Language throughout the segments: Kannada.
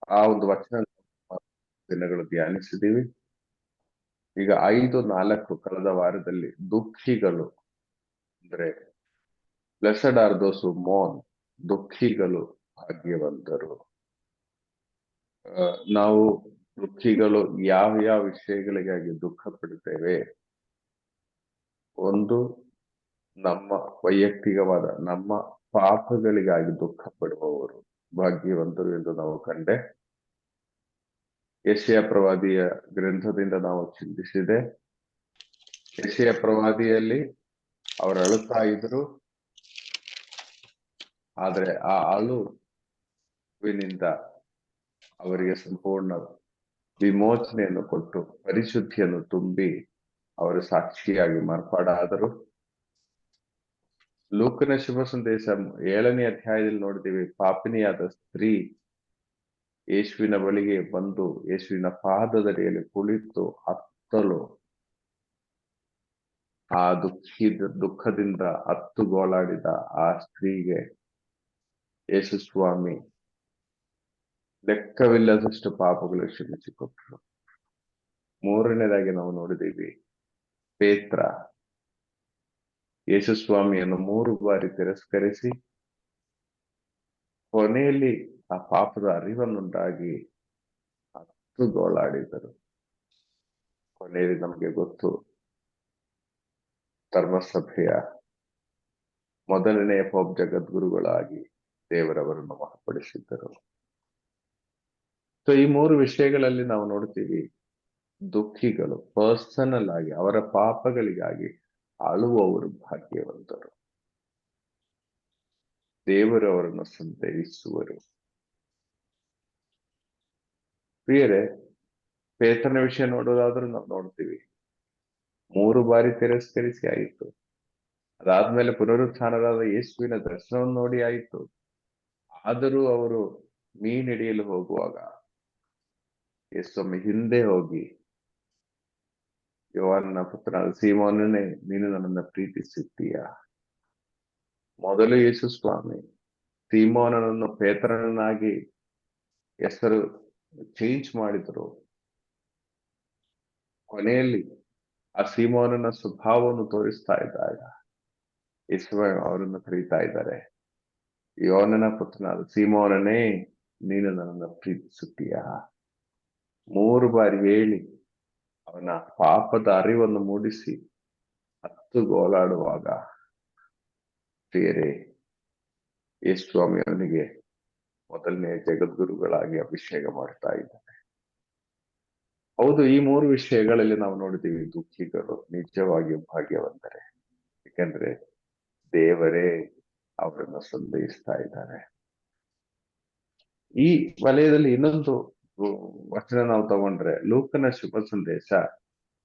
ಆ ಒಂದು ವಚನ ದಿನಗಳು ಧ್ಯಾನಿಸಿದೀವಿ. ಈಗ 5-4 ಕಳೆದ ವಾರದಲ್ಲಿ ದುಃಖಿಗಳು ಅಂದ್ರೆ ಬ್ಲೆಸಡ್ ಆರ್ ದೋಸ್ ಹೂ ಮೋರ್ನ್, ದುಃಖಿಗಳು ಭಾಗ್ಯವಂತರು. ನಾವು ದುಃಖಿಗಳು ಯಾವ ಯಾವ ವಿಷಯಗಳಿಗಾಗಿ ದುಃಖ ಪಡುತ್ತೇವೆ? ಒಂದು, ನಮ್ಮ ವೈಯಕ್ತಿಕವಾದ ನಮ್ಮ ಪಾಪಗಳಿಗಾಗಿ ದುಃಖ ಪಡುವವರು ಭಾಗ್ಯವಂತರು ಎಂದು ನಾವು ಕಂಡೆ. ಯೆಶಾಯ ಪ್ರವಾದಿಯ ಗ್ರಂಥದಿಂದ ನಾವು ಚಿಂತಿಸಿದೆ. ಯೆಶಾಯ ಪ್ರವಾದಿಯಲ್ಲಿ ಅವರು ಅಳುತ್ತಾ ಇದ್ರು, ಆದ್ರೆ ಆ ಅಳುವಿನಿಂದ ಅವರಿಗೆ ಸಂಪೂರ್ಣ ವಿಮೋಚನೆಯನ್ನು ಕೊಟ್ಟು ಪರಿಶುದ್ಧಿಯನ್ನು ತುಂಬಿ ಅವರು ಸಾಕ್ಷಿಯಾಗಿ ಮಾರ್ಪಾಡಾದರು. ಲೂಕನ ಶುಭ ಸಂದೇಶ 7ನೇ ಅಧ್ಯಾಯದಲ್ಲಿ ನೋಡಿದೀವಿ, ಪಾಪಿನಿಯಾದ ಸ್ತ್ರೀ ಯೇಸುವಿನ ಬಳಿಗೆ ಬಂದು ಯೇಸುವಿನ ಪಾದದಡಿಯಲ್ಲಿ ಕುಳಿತು ಅತ್ತಲು ಆ ದುಃಖದಿಂದ ಅತ್ತು ಗೋಳಾಡಿದ ಆ ಸ್ತ್ರೀಗೆ ಯೇಸು ಸ್ವಾಮಿ ಲೆಕ್ಕವಿಲ್ಲದಷ್ಟು ಪಾಪಗಳು ಕ್ಷಮಿಸಿಕೊಟ್ರು. ಮೂರನೇದಾಗಿ ನಾವು ನೋಡಿದೀವಿ, ಪೇತ್ರ ಯೇಸು ಸ್ವಾಮಿಯನ್ನು 3 ಬಾರಿ ತಿರಸ್ಕರಿಸಿ ಕೊನೆಯಲ್ಲಿ ಆ ಪಾಪದ ಅರಿವನ್ನುಂಟಾಗಿ ಅತ್ತು ಗೋಳಾಡಿದರು. ಕೊನೆಯಲ್ಲಿ ನಮಗೆ ಗೊತ್ತು, ಧರ್ಮಸಭೆಯ ಮೊದಲನೆಯ ಪೋಪ್ ಜಗದ್ಗುರುಗಳಾಗಿ ದೇವರವರನ್ನು ಮಹಪಡಿಸಿದ್ದರು. ಸೊ ಈ 3 ವಿಷಯಗಳಲ್ಲಿ ನಾವು ನೋಡ್ತೀವಿ, ದುಃಖಿಗಳು ಪರ್ಸನಲ್ ಆಗಿ ಅವರ ಪಾಪಗಳಿಗಾಗಿ ಅಳುವವರು ಭಾಗ್ಯವಂತರು, ದೇವರು ಅವರನ್ನು ಸಂತೈಸುವರು. ಪ್ರಿಯರೇ, ಪೇತ್ರನ ವಿಷಯ ನೋಡೋದಾದ್ರೂ ನಾವು ನೋಡ್ತೀವಿ, 3 ಬಾರಿ ತಿರಸ್ಕರಿಸಿ ಆಯಿತು. ಅದಾದ್ಮೇಲೆ ಪುನರುತ್ಥಾನರಾದ ಯೇಸುವಿನ ದರ್ಶನವನ್ನು ನೋಡಿ ಆಯಿತು. ಆದರೂ ಅವರು ಮೀನ್ ಹಿಡಿಯಲು ಹೋಗುವಾಗ ಯೇಸೊಮ್ಮೆ ಹಿಂದೆ ಹೋಗಿ, ಯೋಹಾನನ ಪುತ್ರನಾದ ಸೀಮೋನನೇ, ನೀನು ನನ್ನನ್ನು ಪ್ರೀತಿಸುತ್ತೀಯಾ? ಮೊದಲು ಯೇಸು ಸ್ವಾಮಿ ಸೀಮೋನನನ್ನು ಪೇತ್ರನನ್ನಾಗಿ ಹೆಸರು ಚೇಂಜ್ ಮಾಡಿದ್ರು. ಕೊನೆಯಲ್ಲಿ ಆ ಸೀಮೋನನ ಸ್ವಭಾವವನ್ನು ತೋರಿಸ್ತಾ ಇದ್ದಾಗ ಯೇಸು ಅವರನ್ನು ಕರೀತಾ ಇದ್ದಾರೆ, ಯೋಹಾನನ ಪುತ್ರನಾದ ಸೀಮೋನನೇ, ನೀನು ನನ್ನನ್ನು ಪ್ರೀತಿಸುತ್ತೀಯಾ? 3 ಬಾರಿ ಹೇಳಿ ಅವನ ಪಾಪದ ಅರಿವನ್ನು ಮೂಡಿಸಿ ಹತ್ತು ಗೋಳಾಡುವಾಗ ಪ್ರಿಯರೇ, ಯೇಸು ಸ್ವಾಮಿ ಅವನಿಗೆ ಮೊದಲನೇ ಜಗದ್ಗುರುಗಳಾಗಿ ಅಭಿಷೇಕ ಮಾಡ್ತಾ ಇದ್ದಾನೆ. ಹೌದು, ಈ 3 ವಿಷಯಗಳಲ್ಲಿ ನಾವು ನೋಡಿದ್ದೀವಿ, ದುಃಖಿಗಳು ನಿಜವಾಗಿಯೂ ಭಾಗ್ಯವಂತರೆ, ಯಾಕಂದ್ರೆ ದೇವರೇ ಅವರನ್ನು ಸಂತೈಸ್ತಾ ಇದ್ದಾರೆ. ಈ ವಲಯದಲ್ಲಿ ಇನ್ನೊಂದು ವಚನ ನಾವು ತಗೊಂಡ್ರೆ, ಲೂಕನ ಶುಭ ಸಂದೇಶ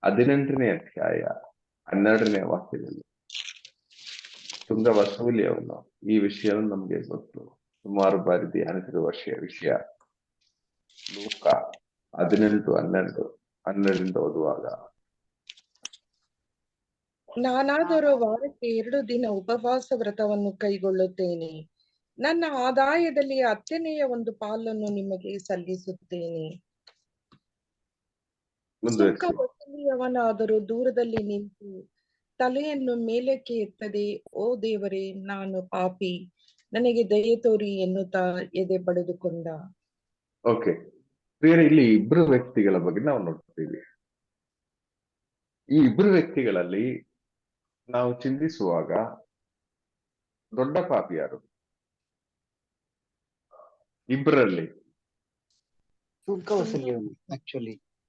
18ನೇ ಅಧ್ಯಾಯ 12ನೇ ವಾಕ್ಯದಲ್ಲಿ ತುಂಗ ವಸೂಲಿಯವನು, ಈ ವಿಷಯವನ್ನು ನಮ್ಗೆ ಗೊತ್ತು, ಸುಮಾರು ಬಾರಿ ಧ್ಯಾನಿಸಿರುವ ವಿಷಯ. ಲೂಕ 18:12 ಓದುವಾಗ, ನಾನಾದರೂ ವಾರಕ್ಕೆ 2 ದಿನ ಉಪವಾಸ ವ್ರತವನ್ನು ಕೈಗೊಳ್ಳುತ್ತೇನೆ. ನನ್ನ ಆದಾಯದಲ್ಲಿ 10ನೆಯ 1 ಪಾಲನ್ನು ನಿಮಗೆ ಸಲ್ಲಿಸುತ್ತೇನೆ. ಸುಂಕ ವಸೂಲಿಯವನಾದರೂ ದೂರದಲ್ಲಿ ನಿಂತು ತಲೆಯನ್ನು ಮೇಲಕ್ಕೆ ಎತ್ತದೆ, ಓ ದೇವರೇ, ನಾನು ಪಾಪಿ, ನನಗೆ ದಯೆ ತೋರಿ ಎನ್ನುತ್ತಾ ಎದೆ ಬಡಿದುಕೊಂಡ. ಓಕೆ ಪ್ರಿಯರೇ, ಇಲ್ಲಿ 2 ವ್ಯಕ್ತಿಗಳ ಬಗ್ಗೆ ನಾವು ನೋಡ್ತೀವಿ. ಈ 2 ವ್ಯಕ್ತಿಗಳಲ್ಲಿ ನಾವು ಚಿಂತಿಸುವಾಗ ದೊಡ್ಡ ಪಾಪಿ ಯಾರು? ಇಬ್ಬರಲ್ಲಿ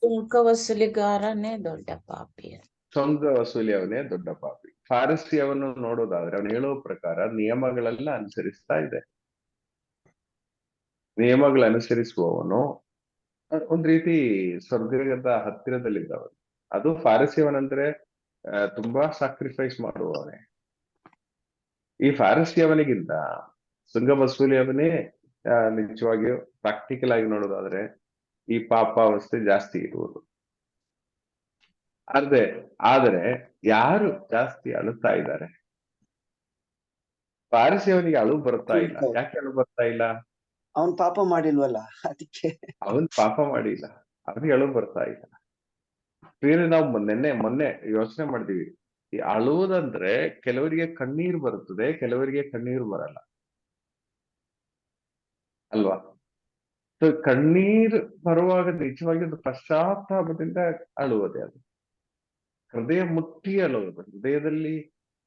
ಸುಂಕ ವಸೂಲಿಗಾರನೇ ದೊಡ್ಡ ಪಾಪಿ. ಸುಂಕ ವಸೂಲಿಯವನೇ ದೊಡ್ಡ ಪಾಪಿ. ಫಾರಿಸಿಯವನು ನೋಡೋದಾದ್ರೆ ಅವನು ಹೇಳೋ ಪ್ರಕಾರ ನಿಯಮಗಳೆಲ್ಲ ಅನುಸರಿಸ್ತಾ ಇದೆ. ನಿಯಮಗಳ ಅನುಸರಿಸುವವನು ಒಂದ್ ರೀತಿ ಸ್ವರ್ಗದ ಹತ್ತಿರದಲ್ಲಿದ್ದವನು. ಅದು ಫಾರಿಸಿಯವನಂದ್ರೆ ತುಂಬಾ ಸಾಕ್ರಿಫೈಸ್ ಮಾಡುವವನೇ. ಈ ಫಾರಿಸಿಯವನಿಗಿಂತ ಸುಂಕ ವಸೂಲಿಯವನೇ ನಿಜವಾಗಿಯೂ ಪ್ರಾಕ್ಟಿಕಲ್ ಆಗಿ ನೋಡೋದಾದ್ರೆ ಈ ಪಾಪಾವಸ್ಥೆ ಜಾಸ್ತಿ ಇರುವುದು. ಆದರೆ ಯಾರು ಜಾಸ್ತಿ ಅಳುತ್ತಾ ಇದ್ದಾರೆ? ಫಾರಿಸಿಯವನಿಗೆ ಅಳು ಬರ್ತಾ ಇಲ್ಲ. ಯಾಕೆ ಅಳು ಬರ್ತಾ ಇಲ್ಲ? ಅವನ್ ಪಾಪ ಮಾಡಿಲ್ವಲ್ಲ ಅದಕ್ಕೆ. ಅವನ್ ಪಾಪ ಮಾಡಿಲ್ಲ, ಅವನಿಗೆ ಅಳು ಬರ್ತಾ ಇಲ್ಲ. ಬೇರೆ ನಾವು ಮೊನ್ನೆ ಯೋಚನೆ ಮಾಡಿದೀವಿ, ಈ ಅಳುವುದಂದ್ರೆ ಕೆಲವರಿಗೆ ಕಣ್ಣೀರು ಬರುತ್ತದೆ, ಕೆಲವರಿಗೆ ಕಣ್ಣೀರು ಬರಲ್ಲ ಅಲ್ವಾ? ಸೊ ಕಣ್ಣೀರು ಬರುವಾಗ ನಿಜವಾಗಿ ಅದು ಪಶ್ಚಾತ್ತಾಪದಿಂದ ಅಳುವುದೇ, ಅದು ಹೃದಯ ಮುಟ್ಟಿ ಅಳುವುದು, ಹೃದಯದಲ್ಲಿ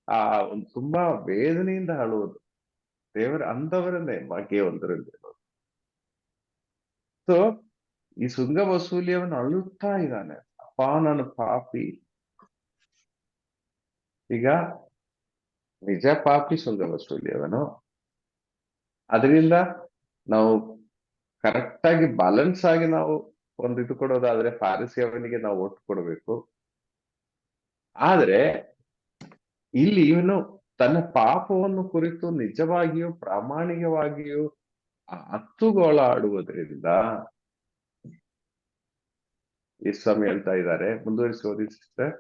ಆ ಒಂದು ತುಂಬಾ ವೇದನೆಯಿಂದ ಅಳುವುದು. ದೇವರ ಅಂದವರನ್ನೇ ಭಾಗ್ಯವಂತರಲ್ಲಿ. ಸೊ ಈ ಸುಂಗ ವಸೂಲಿಯವನು ಅಳುತ್ತಾ ಇದ್ದಾನೆ, ಅಪ್ಪ ನಾನು ಪಾಪಿ. ಈಗ ನಿಜ ಪಾಪಿ ಸುಂಗ ವಸೂಲಿಯವನು. ಅದರಿಂದ ನಾವು ಕರೆಕ್ಟ್ ಆಗಿ ಬ್ಯಾಲೆನ್ಸ್ ಆಗಿ ನಾವು ಒಂದು ಇದು ಕೊಡೋದಾದ್ರೆ ಫಾರಿಸಿಯವನಿಗೆ ನಾವು ಒಟ್ಟು ಕೊಡಬೇಕು. ಆದ್ರೆ ಇಲ್ಲಿ ಇವನು ತನ್ನ ಪಾಪವನ್ನು ಕುರಿತು ನಿಜವಾಗಿಯೂ ಪ್ರಾಮಾಣಿಕವಾಗಿಯೂ ಹತ್ತುಗೋಳಾಡುವುದರಿಂದ ಈ ಸ್ವಾಮಿ ಹೇಳ್ತಾ ಇದ್ದಾರೆ, ಮುಂದುವರಿಸಿ ಓದಿ ಸಿಸ್ಟರ್.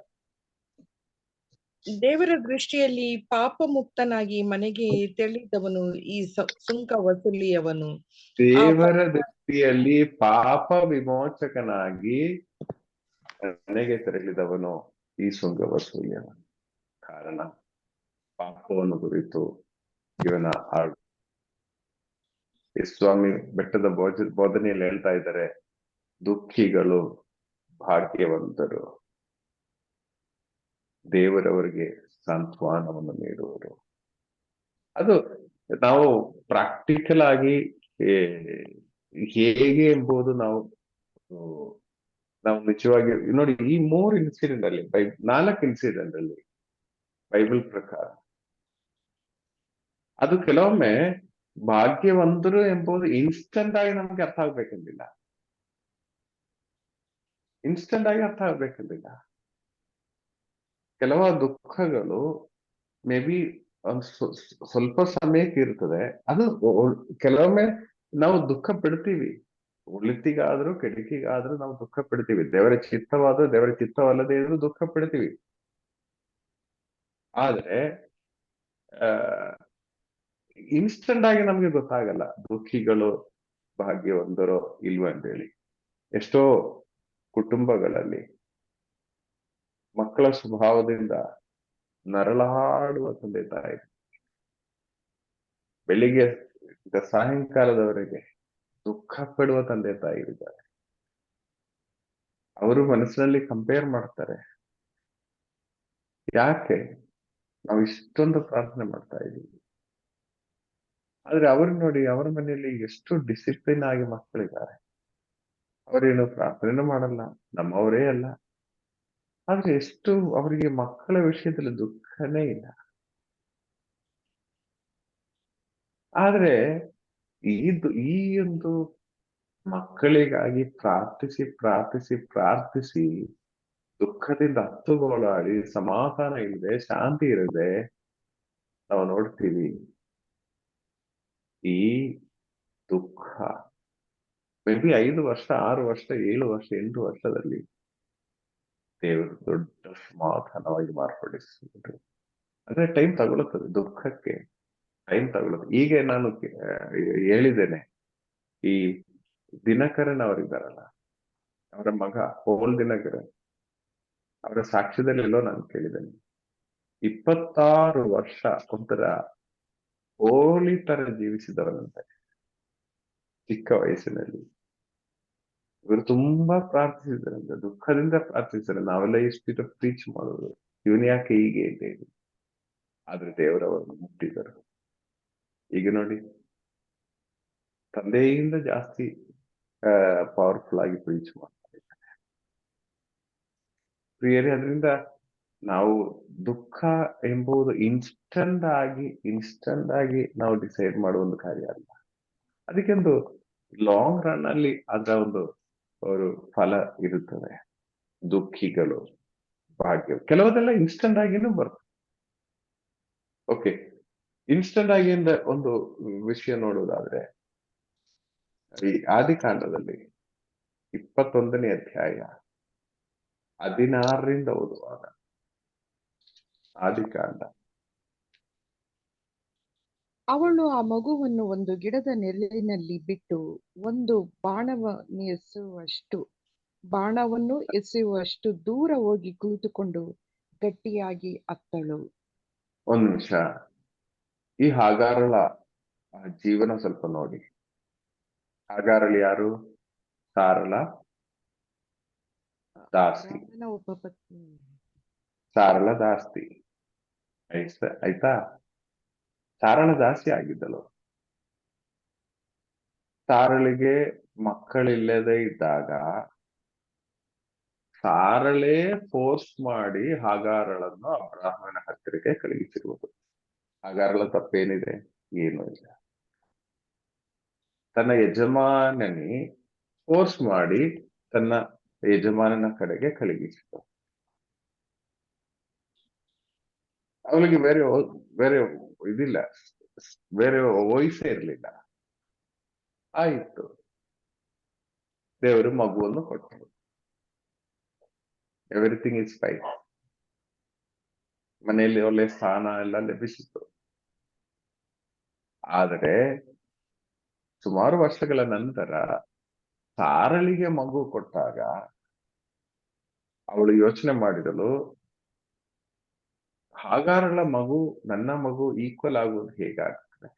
ದೇವರ ದೃಷ್ಟಿಯಲ್ಲಿ ಪಾಪ ಮುಕ್ತನಾಗಿ ಮನೆಗೆ ತೆರಳಿದವನು ಈ ಸುಂಕ ವಸೂಲಿಯವನು. ದೇವರ ದೃಷ್ಟಿಯಲ್ಲಿ ಪಾಪ ವಿಮೋಚಕನಾಗಿ ಮನೆಗೆ ತೆರಳಿದವನು ಈ ಸುಂಕ ವಸೂಲಿಯವನು. ಕಾರಣ ಪಾಪವನ್ನು ಕುರಿತು ಇವನ ಹಾಡು. ಈ ಸ್ವಾಮಿ ಬೆಟ್ಟದ ಬೋಧನೆಯಲ್ಲಿ ಹೇಳ್ತಾ ಇದ್ದಾರೆ, ದುಃಖಿಗಳು ಭಾಗ್ಯವಂತರು, ದೇವರವರಿಗೆ ಸಾಂತ್ವನವನ್ನು ನೀಡುವರು. ಅದು ನಾವು ಪ್ರಾಕ್ಟಿಕಲ್ ಆಗಿ ಹೇಗೆ ಎಂಬುದು ನಾವು ನಿಜವಾಗಿ ನೋಡಿ, ಈ 3 ಇನ್ಸಿಡೆಂಟ್ ಅಲ್ಲಿ 4 ಇನ್ಸಿಡೆಂಟ್ ಅಲ್ಲಿ ಬೈಬಲ್ ಪ್ರಕಾರ ಅದು ಕೆಲವೊಮ್ಮೆ ಭಾಗ್ಯವಂತರು ಎಂಬುದು ಇನ್ಸ್ಟೆಂಟ್ ಆಗಿ ನಮ್ಗೆ ಅರ್ಥ ಆಗ್ಬೇಕಂದಿಲ್ಲ, ಇನ್ಸ್ಟೆಂಟ್ ಆಗಿ ಅರ್ಥ ಆಗ್ಬೇಕಂದಿಲ್ಲ. ಕೆಲವು ದುಃಖಗಳು ಮೇ ಬಿ ಸ್ವಲ್ಪ ಸಮಯಕ್ಕೆ ಇರ್ತದೆ. ಅದು ಕೆಲವೊಮ್ಮೆ ನಾವು ದುಃಖ ಪಡ್ತೀವಿ, ಒಳಿತಿಗಾದ್ರೂ ಕೆಡುಕಿಗಾದ್ರೂ ನಾವು ದುಃಖ ಪಡ್ತೀವಿ. ದೇವರ ಚಿತ್ತವಾದ್ರೂ ದೇವರ ಚಿತ್ತವಲ್ಲದೆ ಇದ್ರೂ ದುಃಖ ಪಡ್ತೀವಿ. ಆದ್ರೆ ಇನ್ಸ್ಟೆಂಟ್ ಆಗಿ ನಮ್ಗೆ ಗೊತ್ತಾಗಲ್ಲ ದುಃಖಿಗಳು ಭಾಗ್ಯವಂತರೋ ಇಲ್ವ ಅಂತ ಹೇಳಿ. ಎಷ್ಟೋ ಕುಟುಂಬಗಳಲ್ಲಿ ಮಕ್ಕಳ ಸ್ವಭಾವದಿಂದ ನರಳಾಡುವ ತಂದೆ ತಾಯಿ ಬೆಳಿಗ್ಗೆ ಸಾಯಂಕಾಲದವರೆಗೆ ದುಃಖ ಪಡುವ ತಂದೆ ತಾಯಿ ಇದ್ದಾರೆ. ಅವರು ಮನಸ್ಸಿನಲ್ಲಿ ಕಂಪೇರ್ ಮಾಡ್ತಾರೆ, ಯಾಕೆ ನಾವು ಇಷ್ಟೊಂದು ಪ್ರಾರ್ಥನೆ ಮಾಡ್ತಾ ಇದ್ದೀವಿ, ಆದ್ರೆ ಅವ್ರು ನೋಡಿ ಅವರ ಮನೆಯಲ್ಲಿ ಎಷ್ಟು ಡಿಸಿಪ್ಲಿನ್ ಆಗಿ ಮಕ್ಕಳಿದ್ದಾರೆ, ಅವರೇನು ಪ್ರಾರ್ಥನೆನೂ ಮಾಡಲ್ಲ, ನಮ್ಮವರೇ ಅಲ್ಲ, ಆದ್ರೆ ಎಷ್ಟು ಅವರಿಗೆ ಮಕ್ಕಳ ವಿಷಯದಲ್ಲಿ ದುಃಖನೇ ಇಲ್ಲ. ಆದ್ರೆ ಈ ಒಂದು ಮಕ್ಕಳಿಗಾಗಿ ಪ್ರಾರ್ಥಿಸಿ ಪ್ರಾರ್ಥಿಸಿ ಪ್ರಾರ್ಥಿಸಿ ದುಃಖದಿಂದ ಹತ್ತುಗೋಳಾಡಿ ಸಮಾಧಾನ ಇಲ್ಲದೆ ಶಾಂತಿ ಇರದೆ ನಾವು ನೋಡ್ತೀವಿ. ಈ ದುಃಖ ಮೇ ಬಿ 5 ವರ್ಷ 6 ವರ್ಷ 7 ವರ್ಷ 8 ವರ್ಷದಲ್ಲಿ ದೇವರು ದೊಡ್ಡ ಸಮಾಧಾನವಾಗಿ ಮಾರ್ಪಡಿಸಿದ್ರು. ಅಂದ್ರೆ ಟೈಮ್ ತಗೊಳುತ್ತದೆ, ದುಃಖಕ್ಕೆ ಟೈಮ್ ತಗೊಳುತ್ತೆ. ಈಗ ನಾನು ಹೇಳಿದ್ದೇನೆ, ಈ ದಿನಕರನ್ ಅವರಿದ್ದಾರಲ್ಲ, ಅವರ ಮಗ ಪೋಲ್ ದಿನಕರನ್, ಅವರ ಸಾಕ್ಷ್ಯದಲ್ಲಿ ಎಲ್ಲೋ ನಾನು ಕೇಳಿದ್ದೇನೆ, 26 ವರ್ಷ ಒಂಥರ ಹೋಲಿ ತರ ಜೀವಿಸಿದವನಂತೆ ಚಿಕ್ಕ ವಯಸ್ಸಿನಲ್ಲಿ. ಇವರು ತುಂಬಾ ಪ್ರಾರ್ಥಿಸಿದ್ರಂತೆ, ದುಃಖದಿಂದ ಪ್ರಾರ್ಥಿಸಿದ್ರೆ ನಾವೆಲ್ಲ ಎಷ್ಟು ಪ್ರೀಚ್ ಮಾಡೋದು, ಇವನ್ ಯಾಕೆ ಹೀಗೆ ಅಂತ ಹೇಳಿ. ಆದ್ರೆ ದೇವರವರನ್ನು ಮುಟ್ಟಿದರು. ಈಗ ನೋಡಿ, ತಂದೆಯಿಂದ ಜಾಸ್ತಿ ಪವರ್ಫುಲ್ ಆಗಿ ಪ್ರೀಚ್ ಮಾಡ್ತಾ ಇದ್ದಾರೆ ಪ್ರಿಯರೇ. ಅದರಿಂದ ನಾವು ದುಃಖ ಎಂಬುದು ಇನ್ಸ್ಟಂಟ್ ಆಗಿ ನಾವು ಡಿಸೈಡ್ ಮಾಡುವ ಒಂದು ಕಾರ್ಯ ಅಲ್ಲ. ಅದಕ್ಕೊಂದು ಲಾಂಗ್ ರನ್ ಅಲ್ಲಿ ಅದರ ಒಂದು ಫಲ ಇರುತ್ತದೆ. ದುಃಖಿಗಳು ಭಾಗ್ಯ, ಕೆಲವುದೆಲ್ಲ ಇನ್ಸ್ಟಂಟ್ ಆಗಿನೂ ಬರ್ತದೆ. ಓಕೆ, ಇನ್ಸ್ಟಂಟ್ ಆಗಿ ಒಂದು ವಿಷಯ ನೋಡುವುದಾದ್ರೆ, ಈ ಆದಿಕಾಂಡದಲ್ಲಿ 21ನೇ ಅಧ್ಯಾಯ 16ರಿಂದ ಓದುವಾಗ, ಆದಿಕಾಂಡ ಅವಳು ಆ ಮಗುವನ್ನು ಒಂದು ಗಿಡದ ನೆರಳಿನಲ್ಲಿ ಬಿಟ್ಟು ಒಂದು ಬಾಣವನ್ನು ಎಸೆಯುವಷ್ಟು ದೂರ ಹೋಗಿ ಕುಳಿತುಕೊಂಡು ಗಟ್ಟಿಯಾಗಿ ಅತ್ತಳು. ಒಂದ್ ನಿಮಿಷ, ಈ ಹಾಗಾರಳ ಜೀವನ ಸ್ವಲ್ಪ ನೋಡಿ. ಹಾಗಾರಳು ಯಾರು? ಸಾರಳ ದಾಸಿ. ಅಬ್ರಾಮನ ಒಬ್ಬ ಪತ್ನಿ. ಸಾರಳ ದಾಸ್ತಿ ಆಯ್ತಾ. ಸಾರಳ ದಾಸಿ ಆಗಿದ್ದಳು. ಸಾರಳಿಗೆ ಮಕ್ಕಳಿಲ್ಲದೆ ಇದ್ದಾಗ ಸಾರಳೇ ಫೋರ್ಸ್ ಮಾಡಿ ಹಾಗಾರಳನ್ನು ಅಬ್ರಾಹ್ಮನ ಹತ್ತಿರಕ್ಕೆ ಕಳುಹಿಸಿರುವುದು. ಹಾಗಾರಳ ತಪ್ಪೇನಿದೆ? ಏನೂ ಇಲ್ಲ. ತನ್ನ ಯಜಮಾನನಿ ಫೋರ್ಸ್ ಮಾಡಿ ತನ್ನ ಯಜಮಾನನ ಕಡೆಗೆ ಕಳುಹಿಸಿತು. ಅವಳಿಗೆ ಬೇರೆ ಇದಿಲ್ಲ, ಬೇರೆ ವಯಸ್ಸೇ ಇರ್ಲಿಲ್ಲ. ಆಯಿತು, ದೇವರು ಮಗುವನ್ನು ಕೊಟ್ಟರು. Everything is fine. ಮನೆಯಲ್ಲಿ ಒಳ್ಳೆ ಸ್ಥಾನ ಎಲ್ಲ ಲಭಿಸಿತು. ಆದರೆ ಸುಮಾರು ವರ್ಷಗಳ ನಂತರ ಸಾರಳಿಗೆ ಮಗು ಕೊಟ್ಟಾಗ ಅವಳು ಯೋಚನೆ ಮಾಡಿದಳು, ಹಾಗಾರಳ ಮಗು ನನ್ನ ಮಗು ಈಕ್ವಲ್ ಆಗುವುದು ಹೇಗಾಗ್ತದೆ?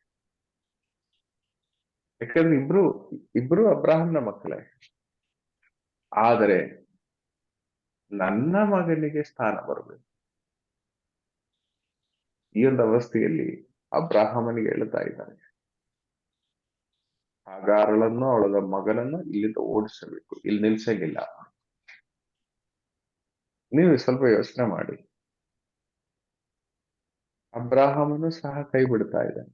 ಯಾಕಂದ್ರೆ ಇಬ್ರು ಅಬ್ರಾಹಂನ ಮಕ್ಕಳೇ. ಆದರೆ ನನ್ನ ಮಗನಿಗೆ ಸ್ಥಾನ ಬರಬೇಕು. ಈ ಒಂದು ಅವಸ್ಥೆಯಲ್ಲಿ ಅಬ್ರಾಹಮನಿಗೆ ಹೇಳ್ತಾ ಇದ್ದಾನೆ, ಹಾಗಾರಳನ್ನು ಅವಳ ಮಗನನ್ನು ಇಲ್ಲಿಂದ ಓಡಿಸಬೇಕು, ಇಲ್ಲಿ ನಿಲ್ಸಂಗಿಲ್ಲ. ನೀವು ಸ್ವಲ್ಪ ಯೋಚನೆ ಮಾಡಿ. ಅಬ್ರಾಹಮನು ಸಹ ಕೈ ಬಿಡ್ತಾ ಇದ್ದಾನೆ.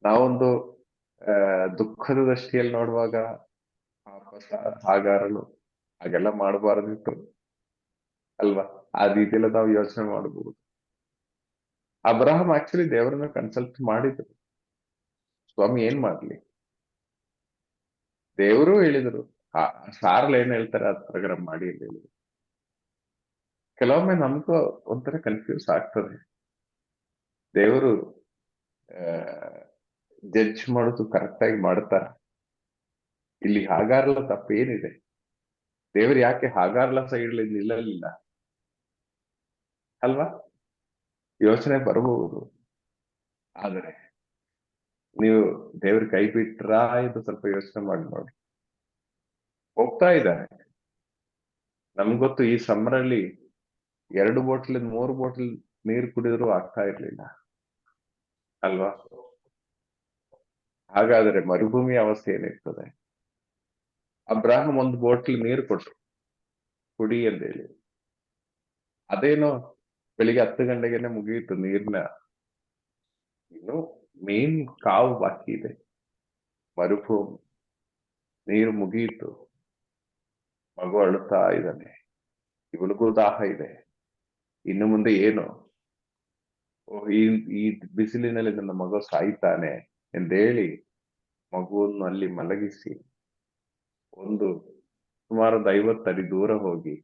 ನಾವೊಂದು ದುಃಖದ ದೃಷ್ಟಿಯಲ್ಲಿ ನೋಡುವಾಗ ಹಾಗಾರಳು ಹಾಗೆಲ್ಲ ಮಾಡಬಾರದಿತ್ತು ಅಲ್ವಾ? ಆ ರೀತಿಯೆಲ್ಲ ನಾವು ಯೋಚನೆ ಮಾಡಬಹುದು. ಅಬ್ರಾಹಂ ಆಕ್ಚುಲಿ ದೇವರನ್ನ ಕನ್ಸಲ್ಟ್ ಮಾಡಿದ್ರು, ಸ್ವಾಮಿ ಏನ್ ಮಾಡ್ಲಿ? ದೇವರು ಹೇಳಿದ್ರು, ಸಾರ್ಲ್ ಏನ್ ಹೇಳ್ತಾರೆ ಅದ್ ಪ್ರಕಾರ ಮಾಡಿ ಅಂತ ಹೇಳಿದ್ರು. ಕೆಲವೊಮ್ಮೆ ನಮಗೂ ಒಂಥರ ಕನ್ಫ್ಯೂಸ್ ಆಗ್ತದೆ. ದೇವರು ಜಡ್ಜ್ ಮಾಡೋದು ಕರೆಕ್ಟ್ ಆಗಿ ಮಾಡ್ತಾರ? ಇಲ್ಲಿ ಹಾಗಾರ್ಲ ತಪ್ಪೇನಿದೆ? ದೇವರು ಯಾಕೆ ಹಾಗಾರ್ಲ ಸೈಡ್ ನಿಲ್ಲಲಿಲ್ಲ ಅಲ್ವಾ? ಯೋಚನೆ ಬರಬಹುದು. ಆದರೆ ನೀವು ದೇವ್ರ ಕೈ ಬಿಟ್ರಾ ಎಂದು ಸ್ವಲ್ಪ ಯೋಚನೆ ಮಾಡಿ ನೋಡಿ. ಹೋಗ್ತಾ ಇದ್ದಾರೆ. ನಮ್ಗೊತ್ತು ಈ ಸಮ್ಮರಲ್ಲಿ 2 ಬಾಟಲ್ 3 ಬಾಟಲ್ ನೀರು ಕುಡಿದ್ರು ಆಗ್ತಾ ಇರ್ಲಿಲ್ಲ ಅಲ್ವಾ? ಹಾಗಾದ್ರೆ ಮರುಭೂಮಿ ಅವಸ್ಥೆ ಏನಿರ್ತದೆ? ಅಬ್ರಾಹಂ 1 ಬಾಟಲ್ ನೀರು ಕೊಟ್ರು, ಕುಡಿ ಅಂತ ಹೇಳಿ. ಅದೇನೋ ಬೆಳಿಗ್ಗೆ 10 ಗಂಟೆಗೆನೆ ಮುಗಿಯಿತು ನೀರ್ನ. ಇನ್ನು ಮೇನ್ ಕಾವು ಬಾಕಿ ಇದೆ, ಮರುಭೂಮಿ. ನೀರು ಮುಗಿಯಿತು, ಮಗು ಅಳುತ್ತಾ ಇದ್ದಾನೆ, ಇವಳಿಗೂ ದಾಹ ಇದೆ. ಇನ್ನು ಮುಂದೆ ಏನು? ಈ ಬಿಸಿಲಿನಲ್ಲಿ ನನ್ನ ಮಗು ಸಾಯ್ತಾನೆ ಎಂದೇಳಿ ಮಗುವನ್ನು ಅಲ್ಲಿ ಮಲಗಿಸಿ ಸುಮಾರು 50 ಅಡಿ ದೂರ ಹೋಗಿ,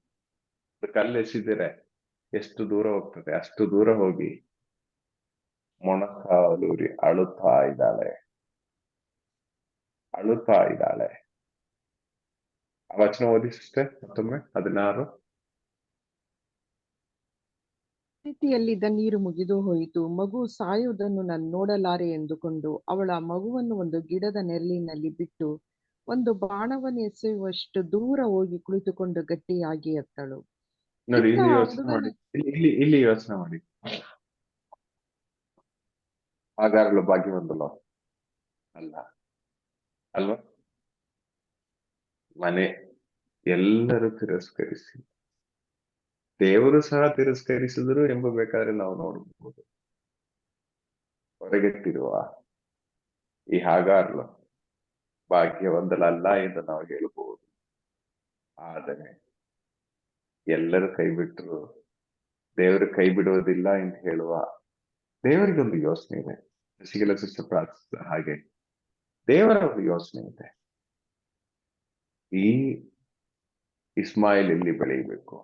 ಕಲ್ಲು ಎಸೆದಿರೆ ಎಷ್ಟು ದೂರ ಹೋಗ್ತದೆ ಅಷ್ಟು ದೂರ ಹೋಗಿ ಮೊಣಕಾಲೂರಿ ಅಳುತ್ತಾ ಇದ್ದಾಳೆ. ಆ ವಚನ ಓದಿ ಸಿಸ್ಟರ್ ಮತ್ತೊಮ್ಮೆ 16. ಸ್ಥಿತಿಯಲ್ಲಿದ್ದ ನೀರು ಮುಗಿದು ಹೋಯಿತು, ಮಗು ಸಾಯುವುದನ್ನು ನಾನು ನೋಡಲಾರೆ ಎಂದುಕೊಂಡು ಅವಳ ಮಗುವನ್ನು ಒಂದು ಗಿಡದ ನೆರಳಿನಲ್ಲಿ ಬಿಟ್ಟು ಒಂದು ಬಾಣವನ್ನು ಎಸೆಯುವಷ್ಟು ದೂರ ಹೋಗಿ ಕುಳಿತುಕೊಂಡು ಗಟ್ಟಿಯಾಗಿ ಎತ್ತಳು. ನೋಡಿ, ಇತ್ತ ಇಲ್ಲಿ ಆ ಯೋಚನೆ ಹುಡುಗನ ಮಾಡಿ, ಇಲ್ಲಿ ಯೋಚನೆ ಮಾಡಿ. ಹಾಗಾರಳು ಭಾಗ್ಯವಂತಳು ಅಲ್ಲ ಅಲ್ವಾ? ಮನೆ ಎಲ್ಲರೂ ತಿರಸ್ಕರಿಸಿ, ದೇವರು ಸಹ ತಿರಸ್ಕರಿಸಿದ್ರು ಎಂಬ ಬೇಕಾದ್ರೆ ನಾವು ನೋಡಬಹುದು. ಹೊರಗೆಟ್ಟಿರುವ ಈ ಹಾಗಾರಳು ಭಾಗ್ಯವಂತಳಲ್ಲ ಎಂದು ನಾವು ಹೇಳಬಹುದು. ಆದರೆ ಎಲ್ಲರೂ ಕೈ ಬಿಟ್ಟರು, ದೇವರು ಕೈ ಬಿಡುವುದಿಲ್ಲ ಎಂದು ಹೇಳುವ ದೇವರಿಗೊಂದು ಯೋಚನೆ ಇದೆ. ಶಶಿಕಲ ಸಿಸ್ಟರ್ ಪ್ರಾರ್ಥಿಸಿದ ಹಾಗೆ ದೇವರ ಒಂದು ಯೋಚನೆ ಇದೆ. ಈ ಇಸ್ಮಾಯಿಲ್ ಇಲ್ಲಿ ಬೆಳೆಯಬೇಕು,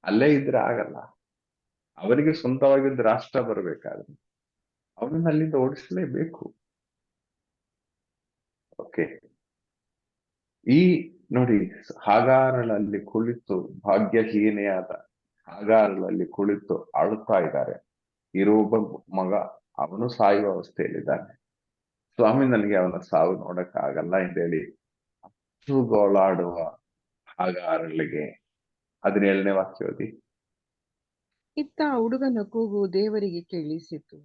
ಅಲ್ಲೇ ಇದ್ರೆ ಆಗಲ್ಲ. ಅವರಿಗೆ ಸ್ವಂತವಾಗಿದ್ದ ರಾಷ್ಟ್ರ ಬರಬೇಕಾದ್ರೆ ಅವನನ್ನ ಅಲ್ಲಿಂದ ಓಡಿಸಲೇಬೇಕು. ಓಕೆ, ಈ ನೋಡಿ, ಹಾಗಾರಳಲ್ಲಿ ಕುಳಿತು ಭಾಗ್ಯಹೀನೆಯಾದ ಹಾಗಾರಳಲ್ಲಿ ಕುಳಿತು ಅಳುತ್ತಾ ಇದ್ದಾರೆ. ಇರೋ ಮಗ ಅವನು ಸಾಯುವ ಅವಸ್ಥೆಯಲ್ಲಿದ್ದಾನೆ. ಸ್ವಾಮಿ, ನನಗೆ ಅವನ ಸಾವು ನೋಡಕ್ಕಾಗಲ್ಲ ಎಂದೇಳಿ ಗೋಳಾಡುವ ಹಾಗಾರಳಿಗೆ 17ನೇ ವಾಕ್ಯ ಓದಿ. ಇತ್ತ ಆ ಹುಡುಗನ ಕೂಗು ದೇವರಿಗೆ ಕೇಳಿಸಿತು.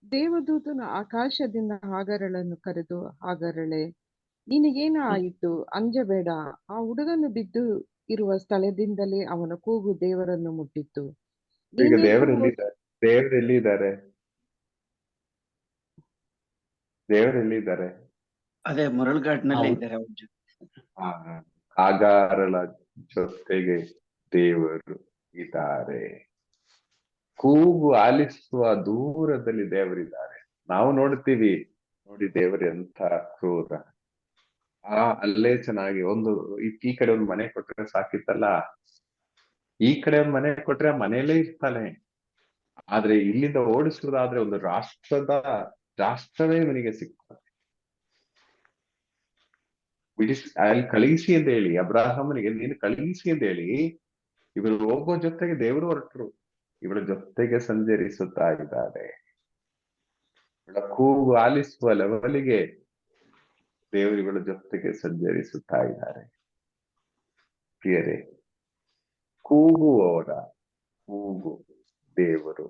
ದೇವದೂತನು ಆಕಾಶದಿಂದ ಹಾಗರಳನ್ನು ಕರೆದು, ಹಾಗರಳೆ, ನಿನಗೇನು ಆಯಿತು? ಅಂಜಬೇಡ. ಆ ಹುಡುಗನು ಬಿದ್ದು ಇರುವ ಸ್ಥಳದಿಂದಲೇ ಅವನ ಕೂಗು ದೇವರನ್ನು ಮುಟ್ಟಿತು. ಈಗ ನೀನೇಕೆ ದೇವರೆಲ್ಲಿದ್ದಾರೆ? ದೇವರೆಲ್ಲಿದ್ದಾರೆ? ದೇವರೆಲ್ಲಿದ್ದಾರೆ? ಅದೇ ಮರಳುಗಾಡಿನಲ್ಲೇ ಇದ್ದಾರೆ ಅವ್ರ ಜೊತೆ. ಹಾಗಾರಳ ಜೊತೆಗೆ ದೇವರು ಇದ್ದಾರೆ. ಕೂಗು ಆಲಿಸುವ ದೂರದಲ್ಲಿ ದೇವರಿದ್ದಾರೆ. ನಾವು ನೋಡ್ತೀವಿ, ನೋಡಿ ದೇವರು ಎಂಥ ಕ್ರೂರ. ಅಲ್ಲೇ ಚೆನ್ನಾಗಿ ಈ ಕಡೆ ಒಂದು ಮನೆ ಕೊಟ್ರೆ ಸಾಕಿತ್ತಲ್ಲ, ಈ ಕಡೆ ಒಂದು ಮನೆ ಕೊಟ್ರೆ ಆ ಮನೆಯಲ್ಲೇ ಇರ್ತಾನೆ. ಆದ್ರೆ ಇಲ್ಲಿಂದ ಓಡಿಸುವುದಾದ್ರೆ ಒಂದು ರಾಷ್ಟ್ರವೇ ಇವನಿಗೆ ಸಿಗ್ತದೆ. ಅಲ್ಲಿ ಕಳುಹಿಸಿ ಅಂತ ಹೇಳಿ, ಅಬ್ರಾಹಮನಿಗೆ ನೀನು ಕಳುಹಿಸಿ ಅಂತ ಹೇಳಿ ಇವರು ಹೋಗೋ ಜೊತೆಗೆ ದೇವರು ಹೊರಟರು. ಇವಳ ಜೊತೆಗೆ ಸಂಚರಿಸುತ್ತಾ ಇದ್ದಾರೆ. ಇವಳ ಕೂಗು ಆಲಿಸುವ ಲೆವೆಲಿಗೆ ದೇವರು ಇವಳ ಜೊತೆಗೆ ಸಂಚರಿಸುತ್ತಾ ಇದ್ದಾರೆ. ಪ್ರಿಯರೇ, ಕೂಗುವವರ ಕೂಗು ದೇವರು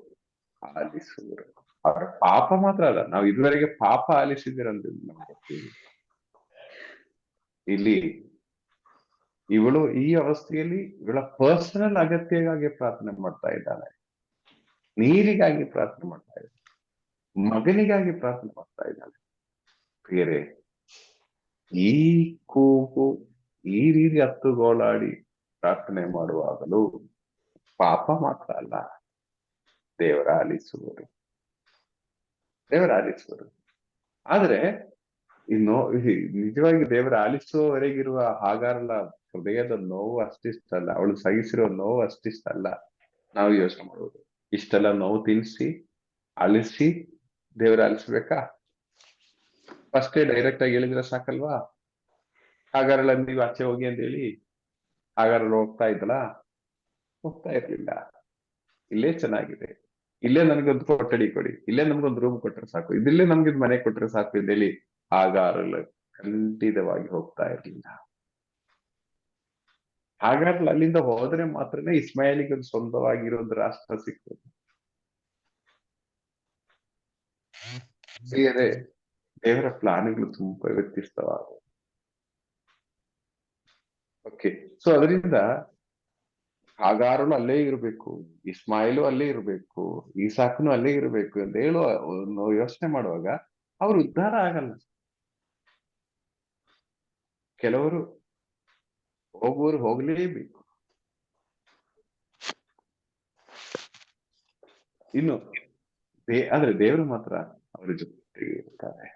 ಆಲಿಸುವರು. ಅವರ ಪಾಪ ಮಾತ್ರ ಅಲ್ಲ, ನಾವು ಇದುವರೆಗೆ ಪಾಪ ಆಲಿಸಿದಿರಂತ ನಮ್ಗೆ ಗೊತ್ತಿಲ್ಲ. ಇಲ್ಲಿ ಇವಳು ಈ ಅವಸ್ಥೆಯಲ್ಲಿ ಇವಳ ಪರ್ಸನಲ್ ಅಗತ್ಯಕ್ಕಾಗಿ ಪ್ರಾರ್ಥನೆ ಮಾಡ್ತಾ ಇದ್ದಾಳೆ. ನೀರಿಗಾಗಿ ಪ್ರಾರ್ಥನೆ ಮಾಡ್ತಾ ಇದ್ದಾಳೆ, ಮಗನಿಗಾಗಿ ಪ್ರಾರ್ಥನೆ ಮಾಡ್ತಾ ಇದ್ದಾಳೆ. ಪ್ರಿಯರೇ, ಈ ಕೂಗು ಈ ರೀತಿ ಹತ್ತುಗೋಳಾಡಿ ಪ್ರಾರ್ಥನೆ ಮಾಡುವಾಗಲೂ ಪಾಪ ಮಾತ್ರ ಅಲ್ಲ, ದೇವರ ಆಲಿಸುವರು. ಆದ್ರೆ ಇನ್ನು ನಿಜವಾಗಿ ದೇವರ ಆಲಿಸುವವರೆಗಿರುವ ಹಾಗಾರಳ ಹೃದಯದ ನೋವು ಅಷ್ಟಿಷ್ಟಲ್ಲ, ಅವಳು ಸಹಿಸಿರೋ ನೋವು ಅಷ್ಟಿಷ್ಟಲ್ಲ. ನಾವು ಯೋಚನೆ ಮಾಡುವುದು, ಇಷ್ಟೆಲ್ಲ ನೋವು ತಿನ್ಸಿ ಅಲಿಸಿ ದೇವರ ಆಲಿಸ್ಬೇಕಾ? ಫಸ್ಟೇ ಡೈರೆಕ್ಟ್ ಆಗಿ ಹೇಳಿದ್ರೆ ಸಾಕಲ್ವಾ? ಹಾಗಾರಳ ನೀವು ಆಚೆ ಹೋಗಿ ಅಂತ ಹೇಳಿ ಹಾಗಾರಳು ಹೋಗ್ತಾ ಹೋಗ್ತಾ ಇರ್ಲಿಲ್ಲ. ಇಲ್ಲೇ ಚೆನ್ನಾಗಿದೆ, ಇಲ್ಲೇ ನನ್ಗೊಂದು ಕೊಠಡಿ ಕೊಡಿ, ಇಲ್ಲೇ ನಮ್ಗೊಂದು ರೂಮ್ ಕೊಟ್ರೆ ಸಾಕು, ಇದಿಲ್ಲೇ ನಮ್ಗೆ ಮನೆ ಕೊಟ್ರೆ ಸಾಕು ಅಂತ ಹೇಳಿ ಹಾಗಾರಳು ಖಂಡಿತವಾಗಿ ಹೋಗ್ತಾ ಇರ್ಲಿಲ್ಲ. ಹಾಗಾರಳು ಅಲ್ಲಿಂದ ಹೋದ್ರೆ ಮಾತ್ರನೇ ಇಸ್ಮಾಯಿಲಿಗೆ ಒಂದು ಸ್ವಂತವಾಗಿರೋದು ರಾಷ್ಟ್ರ ಸಿಕ್ತದೆ. ಬೇರೆ ದೇವರ ಪ್ಲಾನ್ಗಳು ತುಂಬಾ ವ್ಯತ್ಯಸ್ತವಾದ. ಓಕೆ, ಸೊ ಅದರಿಂದ ಹಾಗಾರನು ಅಲ್ಲೇ ಇರಬೇಕು, ಇಸ್ಮಾಯಿಲು ಅಲ್ಲೇ ಇರಬೇಕು, ಈಸಾಕನು ಅಲ್ಲೇ ಇರಬೇಕು ಅಂತ ಹೇಳುವ ಯೋಚನೆ ಮಾಡುವಾಗ ಅವ್ರು ಉದ್ಧಾರ ಆಗಲ್ಲ. ಕೆಲವರು ಹೋಗುವವರು ಹೋಗ್ಲೇಬೇಕು. ಇನ್ನು ಆದ್ರೆ ದೇವರು ಮಾತ್ರ ಅವರ ಜೊತೆಗೆ ಇರ್ತಾರೆ.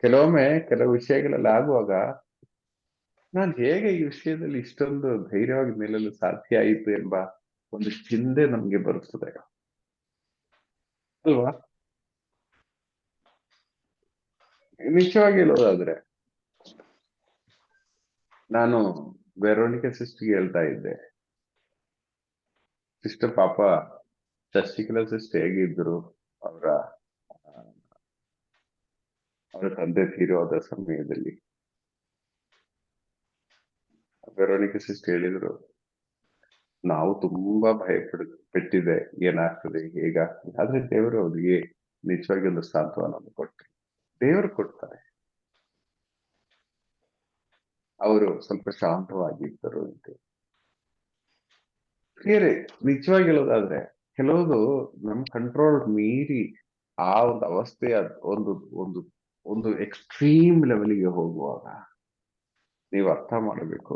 ಕೆಲವೊಮ್ಮೆ ಕೆಲವು ವಿಷಯಗಳೆಲ್ಲ ಆಗುವಾಗ ನಾನು ಹೇಗೆ ಈ ವಿಷಯದಲ್ಲಿ ಇಷ್ಟೊಂದು ಧೈರ್ಯವಾಗಿ ನಿಲ್ಲಲು ಸಾಧ್ಯ ಆಯಿತು ಎಂಬ ಒಂದು ಚಿಂತೆ ನಮ್ಗೆ ಬರುತ್ತದೆ ಅಲ್ವಾ? ನಿಜವಾಗಿ ಹೇಳೋದಾದ್ರೆ, ನಾನು ವೆರೋನಿಕಾ ಸಿಸ್ಟರ್ಗೆ ಹೇಳ್ತಾ ಇದ್ದೆ, ಸಿಸ್ಟರ್ ಪಾಪ ಶಶಿಕಲಾ ಸಿಸ್ಟರ್ ಹೇಗಿದ್ರು, ಅವರ ತಂದೆ ತೀರೋದ ಸಮಯದಲ್ಲಿ ವೆರೋನಿಕಾ ಸಿಸ್ಟರ್ ಹೇಳಿದ್ರು, ನಾವು ತುಂಬಾ ಪಟ್ಟಿದೆ, ಏನಾಗ್ತದೆ ಹೇಗಾಗ್ತದೆ. ಆದ್ರೆ ದೇವರು ಅವ್ರಿಗೆ ನಿಜವಾಗಿ ಒಂದು ಸಾಂತ್ವನವನ್ನು ಕೊಟ್ಟರು. ದೇವರು ಕೊಡ್ತಾರೆ, ಅವರು ಸ್ವಲ್ಪ ಶಾಂತವಾಗಿದ್ದರು ಅಂತ. ಬೇರೆ ನಿಜವಾಗಿ ಹೇಳೋದಾದ್ರೆ ಕೆಲವುದು ನಮ್ ಕಂಟ್ರೋಲ್ ಮೀರಿ ಆ ಒಂದು ಅವಸ್ಥೆಯ ಒಂದು ಒಂದು ಒಂದು ಎಕ್ಸ್ಟ್ರೀಮ್ ಲೆವೆಲ್ಗೆ ಹೋಗುವಾಗ ನೀವು ಅರ್ಥ ಮಾಡಬೇಕು,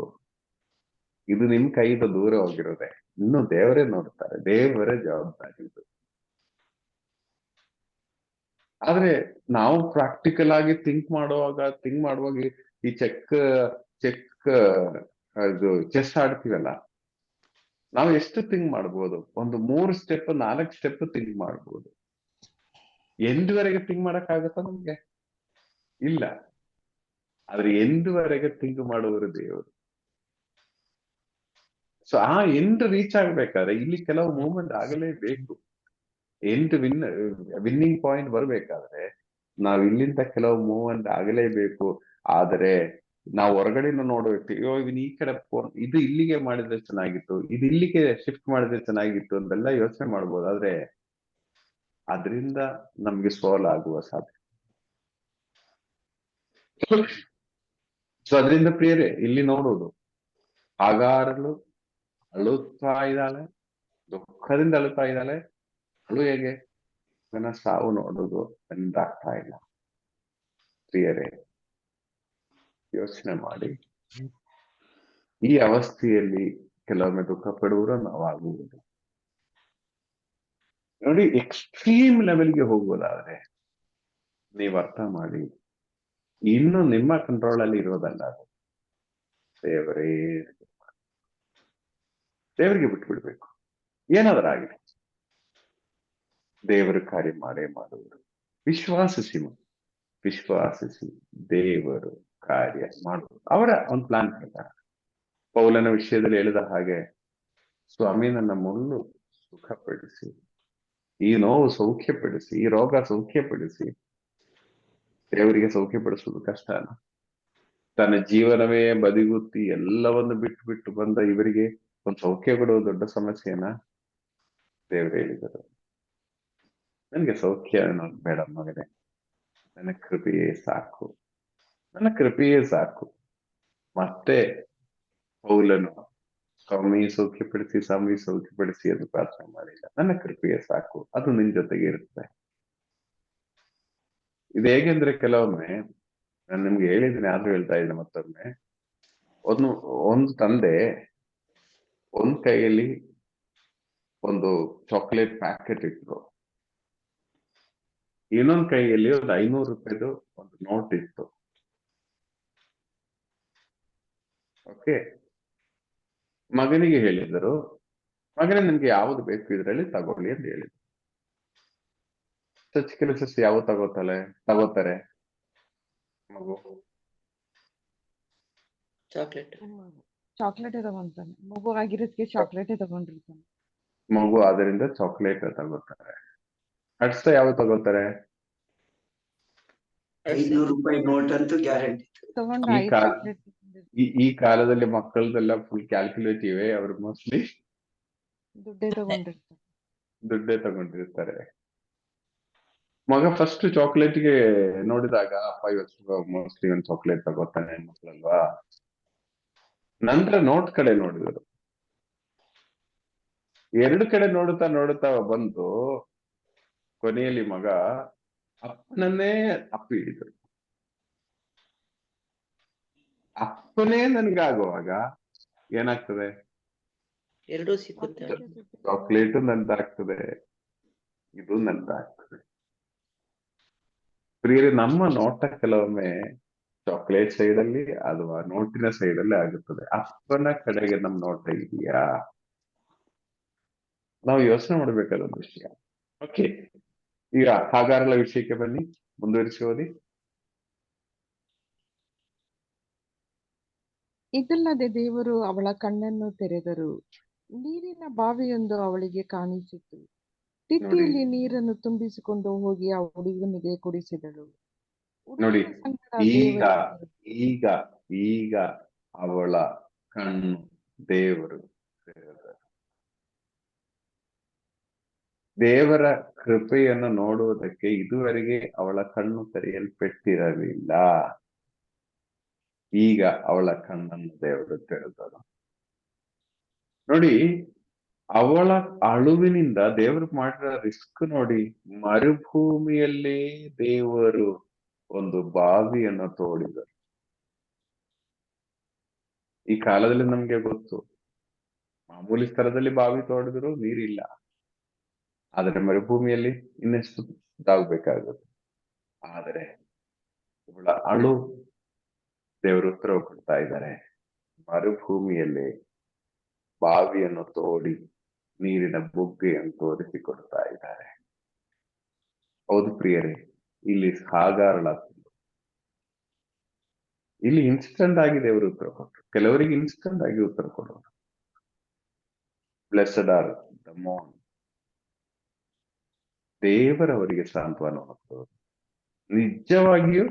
ಇದು ನಿಮ್ ಕೈಯಿಂದ ದೂರ ಹೋಗಿರೋದೆ, ಇನ್ನು ದೇವರೇ ನೋಡ್ತಾರೆ, ದೇವರೇ ಜವಾಬ್ದಾರಿ ಇದು. ಆದ್ರೆ ನಾವು ಪ್ರಾಕ್ಟಿಕಲ್ ಆಗಿ ಥಿಂಕ್ ಮಾಡುವಾಗ ಈ ಚೆಕ್ ಇದು ಚೆಸ್ ಆಡ್ತೀವಲ್ಲ, ನಾವು ಎಷ್ಟು ಥಿಂಕ್ ಮಾಡ್ಬೋದು? ಒಂದು 3 ಸ್ಟೆಪ್ 4 ಸ್ಟೆಪ್ ಥಿಂಕ್ ಮಾಡ್ಬೋದು. ಎಂದುವರೆಗೆ ಥಿಂಕ್ ಮಾಡಕ್ಕಾಗತ್ತ ನಮ್ಗೆ? ಇಲ್ಲ. ಆದ್ರೆ ಎಂದುವರೆಗೆ ಥಿಂಕ್ ಮಾಡುವರು ದೇವರು. ಸೊ ಆ ಎಂಡ್ ರೀಚ್ ಆಗ್ಬೇಕಾದ್ರೆ ಇಲ್ಲಿ ಕೆಲವು ಮೂವ್ಮೆಂಟ್ ಆಗಲೇಬೇಕು. ವಿನ್ನಿಂಗ್ ಪಾಯಿಂಟ್ ಬರ್ಬೇಕಾದ್ರೆ ನಾವ್ ಇಲ್ಲಿಂದ ಕೆಲವು ಮೂವ್ಮೆಂಟ್ ಆಗಲೇಬೇಕು. ಆದರೆ ನಾವು ಹೊರಗಡೆಯಿಂದ ನೋಡ್ಬೇಕು, ಅಯ್ಯೋ ಇವನ್ ಈ ಕಡೆ ಇದು ಇಲ್ಲಿಗೆ ಮಾಡಿದ್ರೆ ಚೆನ್ನಾಗಿತ್ತು, ಇದು ಇಲ್ಲಿಗೆ ಶಿಫ್ಟ್ ಮಾಡಿದ್ರೆ ಚೆನ್ನಾಗಿತ್ತು ಅಂತೆಲ್ಲ ಯೋಚನೆ ಮಾಡ್ಬೋದು. ಆದ್ರೆ ಅದರಿಂದ ನಮ್ಗೆ ಸೋಲಾಗುವ ಸಾಧ್ಯತೆ. ಸೊ ಅದರಿಂದ ಪ್ರಿಯರೇ, ಇಲ್ಲಿ ನೋಡುವುದು ಹಾಗಾರಲು ಅಳುತ್ತಾ ಇದ್ದಾಳೆ, ದುಃಖದಿಂದ ಅಳುತ್ತಾ ಇದ್ದಾಳೆ. ಅಳು ಹೇಗೆ? ನನ್ನ ಸಾವು ನೋಡುದು ಎಂದಾಗ್ತಾ ಇಲ್ಲ. ಪ್ರಿಯರೇ, ಯೋಚನೆ ಮಾಡಿ. ಈ ಅವಸ್ಥೆಯಲ್ಲಿ ಕೆಲವೊಮ್ಮೆ ದುಃಖ ಪಡುವುದು ನಾವಾಗುವುದು. ನೋಡಿ, ಎಕ್ಸ್ಟ್ರೀಮ್ ಲೆವೆಲ್ಗೆ ಹೋಗುವುದಾದ್ರೆ ನೀವು ಅರ್ಥ ಮಾಡಿ, ಇನ್ನು ನಿಮ್ಮ ಕಂಟ್ರೋಲ್ ಅಲ್ಲಿ ಇರೋದಲ್ಲ ಅದು. ದೇವರೇ, ದೇವರಿಗೆ ಬಿಟ್ಟು ಬಿಡ್ಬೇಕು. ಏನಾದ್ರೂ ಆಗಲಿ ದೇವರು ಕಾರ್ಯ ಮಾಡೇ ಮಾಡುವರು. ವಿಶ್ವಾಸಿಸಿ ದೇವರು ಕಾರ್ಯ ಮಾಡುವುದು. ಅವರ ಒಂದು ಪ್ಲಾನ್ ಪ್ರಕಾರ. ಪೌಲನ ವಿಷಯದಲ್ಲಿ ಹೇಳಿದ ಹಾಗೆ, ಸ್ವಾಮಿ ನನ್ನ ಮುಳ್ಳು ಸುಖಪಡಿಸಿ, ಈ ನೋವು ಸೌಖ್ಯಪಡಿಸಿ, ಈ ರೋಗ ಸೌಖ್ಯಪಡಿಸಿ. ದೇವರಿಗೆ ಸೌಖ್ಯಪಡಿಸುವುದು ಕಷ್ಟನ? ತನ್ನ ಜೀವನವೇ ಬದಿಗುತ್ತಿ ಎಲ್ಲವನ್ನು ಬಿಟ್ಟು ಬಿಟ್ಟು ಬಂದ ಇವರಿಗೆ ಒಂದು ಸೌಖ್ಯ ಕೊಡುವುದು ದೊಡ್ಡ ಸಮಸ್ಯೆನಾ? ದೇವರು ಹೇಳಿದರು, ನನಗೆ ಸೌಖ್ಯ ಅನ್ನೋದು ಬೇಡ ಮಗನೇ, ನನ್ನ ಕೃಪೆಯೇ ಸಾಕು, ನನ್ನ ಕೃಪೆಯೇ ಸಾಕು. ಮತ್ತೆ ಪೌಲನು ಸ್ವಾಮಿ ಸೌಖ್ಯಪಡಿಸಿ ಎಂದು ಪ್ರಾರ್ಥನೆ ಮಾಡಿಲ್ಲ. ನನ್ನ ಕೃಪೆಯೇ ಸಾಕು, ಅದು ನಿನ್ ಜೊತೆಗೆ ಇರುತ್ತೆ. ಇದು ಹೇಗೆಂದ್ರೆ, ಕೆಲವೊಮ್ಮೆ ನಾನು ನಿಮ್ಗೆ ಹೇಳಿದ್ದೀನಿ, ಆದ್ರೂ ಹೇಳ್ತಾ ಇದ್ದೀನಿ ಮತ್ತೊಮ್ಮೆ. ಒಂದು ತಂದೆ ಒಂದ್ ಕೈಯಲ್ಲಿ ಒಂದು ಚಾಕ್ಲೇಟ್ ಪ್ಯಾಕೆಟ್ ಇತ್ತು, ಇನ್ನೊಂದ್ ಕೈಯಲ್ಲಿ ಒಂದು 500 ರೂಪಾಯಿದು ಒಂದು ನೋಟ್ ಇತ್ತು. ಓಕೆ, ಮಗನಿಗೆ ಹೇಳಿದರು, ಮಗನೇ ನಿಮ್ಗೆ ಯಾವ್ದು ಬೇಕು ಇದರಲ್ಲಿ ತಗೊಳ್ಳಿ ಅಂತ ಹೇಳಿದ್ರು. ಚಿಕ್ಕ ಕೆಲಸ ಯಾವ ತಗೋತಾರೆ ಮಗು? ಚಾಕ್ಲೇಟ್ ತಗೊಂತಾನೆ. ಮಗು ಆಗಿರೋದಕ್ಕೆ ಚಾಕ್ಲೇಟೇ ತಗೊಂಡಿರ್ತಾನೆ. ಮಗು ಆದ್ರಿಂದ ಚಾಕ್ಲೇಟ್ ತಗೋತಾರೆ. ಅಡ್ಸ ಯಾವ ತಗೋತಾರೆ? 500 ರೂಪಾಯಿ ನೋಟ್ ಅಂತೂ ಗ್ಯಾರಂಟಿ. ತಗೊಂಡು ಈ 5 ಕಾಲ ಚಾಕ್ಲೇಟ್ ಈ ಕಾಲದಲ್ಲಿ ಮಕ್ಕಳದೆಲ್ಲ ಫುಲ್ ಕ್ಯಾಲ್ಕುಲೇಟಿವ್. ಅವ್ರು ಮೋಸ್ಟ್ಲಿ ದುಡ್ಡೇ ತಗೊಂಡಿರ್ತಾರೆ. ಮಗ ಫಸ್ಟ್ ಚಾಕ್ಲೇಟ್ಗೆ ನೋಡಿದಾಗ ಅಪ್ಪ ಇವತ್ತು ಮೋಸ್ಟ್ಲಿ ಒಂದು ಚಾಕ್ಲೇಟ್ ತಗೋತಾನೆ ಮಕ್ಕಳಲ್ವಾ. ನಂತರ ನೋಟ್ ಕಡೆ ನೋಡಿದರು. 2 ಕಡೆ ನೋಡುತ್ತಾ ಬಂದು ಕೊನೆಯಲ್ಲಿ ಮಗ ಅಪ್ಪನನ್ನೇ ಅಪ್ಪಿ ಹಿಡಿದರು. ಅಪ್ಪನೇ ನನ್ಗಾಗುವಾಗ ಏನಾಗ್ತದೆ? ಎರಡೂ ಸಿಗುತ್ತೆ. ಚಾಕ್ಲೇಟು ನಂದಾಗ್ತದೆ, ಇದು ನಂದಾಗ್ತದೆ. ಪ್ರಿಯರೇ, ನಮ್ಮ ನೋಟ ಕೆಲವೊಮ್ಮೆ ಚಾಕ್ಲೇಟ್ ಸೈಡ್ ಅಲ್ಲಿ ಅಥವಾ ನೋಟಿನ ಸೈಡ್ ಅಲ್ಲಿ ಆಗುತ್ತದೆ. ಅಪ್ಪನ ಕಡೆಗೆ ನಮ್ ನೋಟ ಇದೆಯಾ? ನಾವು ಯೋಚನೆ ಮಾಡ್ಬೇಕಾದ ಒಂದು ವಿಷಯ. ಓಕೆ, ಈಗ ಹಾಗಾರಲ ವಿಷಯಕ್ಕೆ ಬನ್ನಿ, ಮುಂದುವರಿಸಿ ಓದಿ. ಇದಲ್ಲದೆ ದೇವರು ಅವಳ ಕಣ್ಣನ್ನು ತೆರೆದರು, ನೀರಿನ ಬಾವಿಯೊಂದು ಅವಳಿಗೆ ಕಾಣಿಸಿತು. ತಿತ್ತಿಯಲ್ಲಿ ನೀರನ್ನು ತುಂಬಿಸಿಕೊಂಡು ಹೋಗಿ ಆ ಹುಡುಗನಿಗೆ ಕುಡಿಸಿದಳು. ನೋಡಿ, ಹುಡುಗನ ಸಂಗಡ ಈಗ ಅವಳ ಕಣ್ಣು ದೇವರು ತೆರೆದರು. ದೇವರ ಕೃಪೆಯನ್ನು ನೋಡುವುದಕ್ಕೆ ಇದುವರೆಗೆ ಅವಳ ಕಣ್ಣು ತೆರೆಯಲ್ಪಟ್ಟಿರಲಿಲ್ಲ. ಈಗ ಅವಳ ಕಣ್ಣನ್ನು ದೇವರು ತೆರೆದರು. ನೋಡಿ, ಅವಳ ಅಳುವಿನಿಂದ ದೇವರು ಮಾಡಿರೋ ರಿಸ್ಕ್ ನೋಡಿ. ಮರುಭೂಮಿಯಲ್ಲೇ ದೇವರು ಒಂದು ಬಾವಿಯನ್ನು ತೋಡಿದರು. ಈ ಕಾಲದಲ್ಲಿ ನಮ್ಗೆ ಗೊತ್ತು, ಮಾಮೂಲಿ ಸ್ಥಳದಲ್ಲಿ ಬಾವಿ ತೋಡಿದ್ರು ನೀರಿಲ್ಲ. ಆದರೆ ಮರುಭೂಮಿಯಲ್ಲಿ ಇನ್ನೆಷ್ಟು ಇದಾಗಬೇಕಾಗುತ್ತೆ. ಆದರೆ ಇವಳ ಅಳು ದೇವರು ಉತ್ತರ ಕೊಡ್ತಾ ಇದ್ದಾರೆ. ಮರುಭೂಮಿಯಲ್ಲಿ ಬಾವಿಯನ್ನು ತೋಡಿ ನೀರಿನ ಬುಗ್ಗೆಯನ್ನು ತೋರಿಸಿಕೊಡ್ತಾ ಇದ್ದಾರೆ. ಹೌದು ಪ್ರಿಯರೇ, ಇಲ್ಲಿ ಹಾಗಾರಳ ಇಲ್ಲಿ ಇನ್ಸ್ಟಂಟ್ ಆಗಿ ದೇವರು ಉತ್ತರ ಕೊಟ್ಟರು. ಕೆಲವರಿಗೆ ಇನ್ಸ್ಟಂಟ್ ಆಗಿ ಉತ್ತರ ಕೊಡೋರು. ಬ್ಲೆಸ್ಡ್ ಆರ್ ದ ಮೋನ್, ದೇವರವರಿಗೆ ಸಾಂತ್ವನವನ್ನು ಕೊಡೋರು. ನಿಜವಾಗಿಯೂ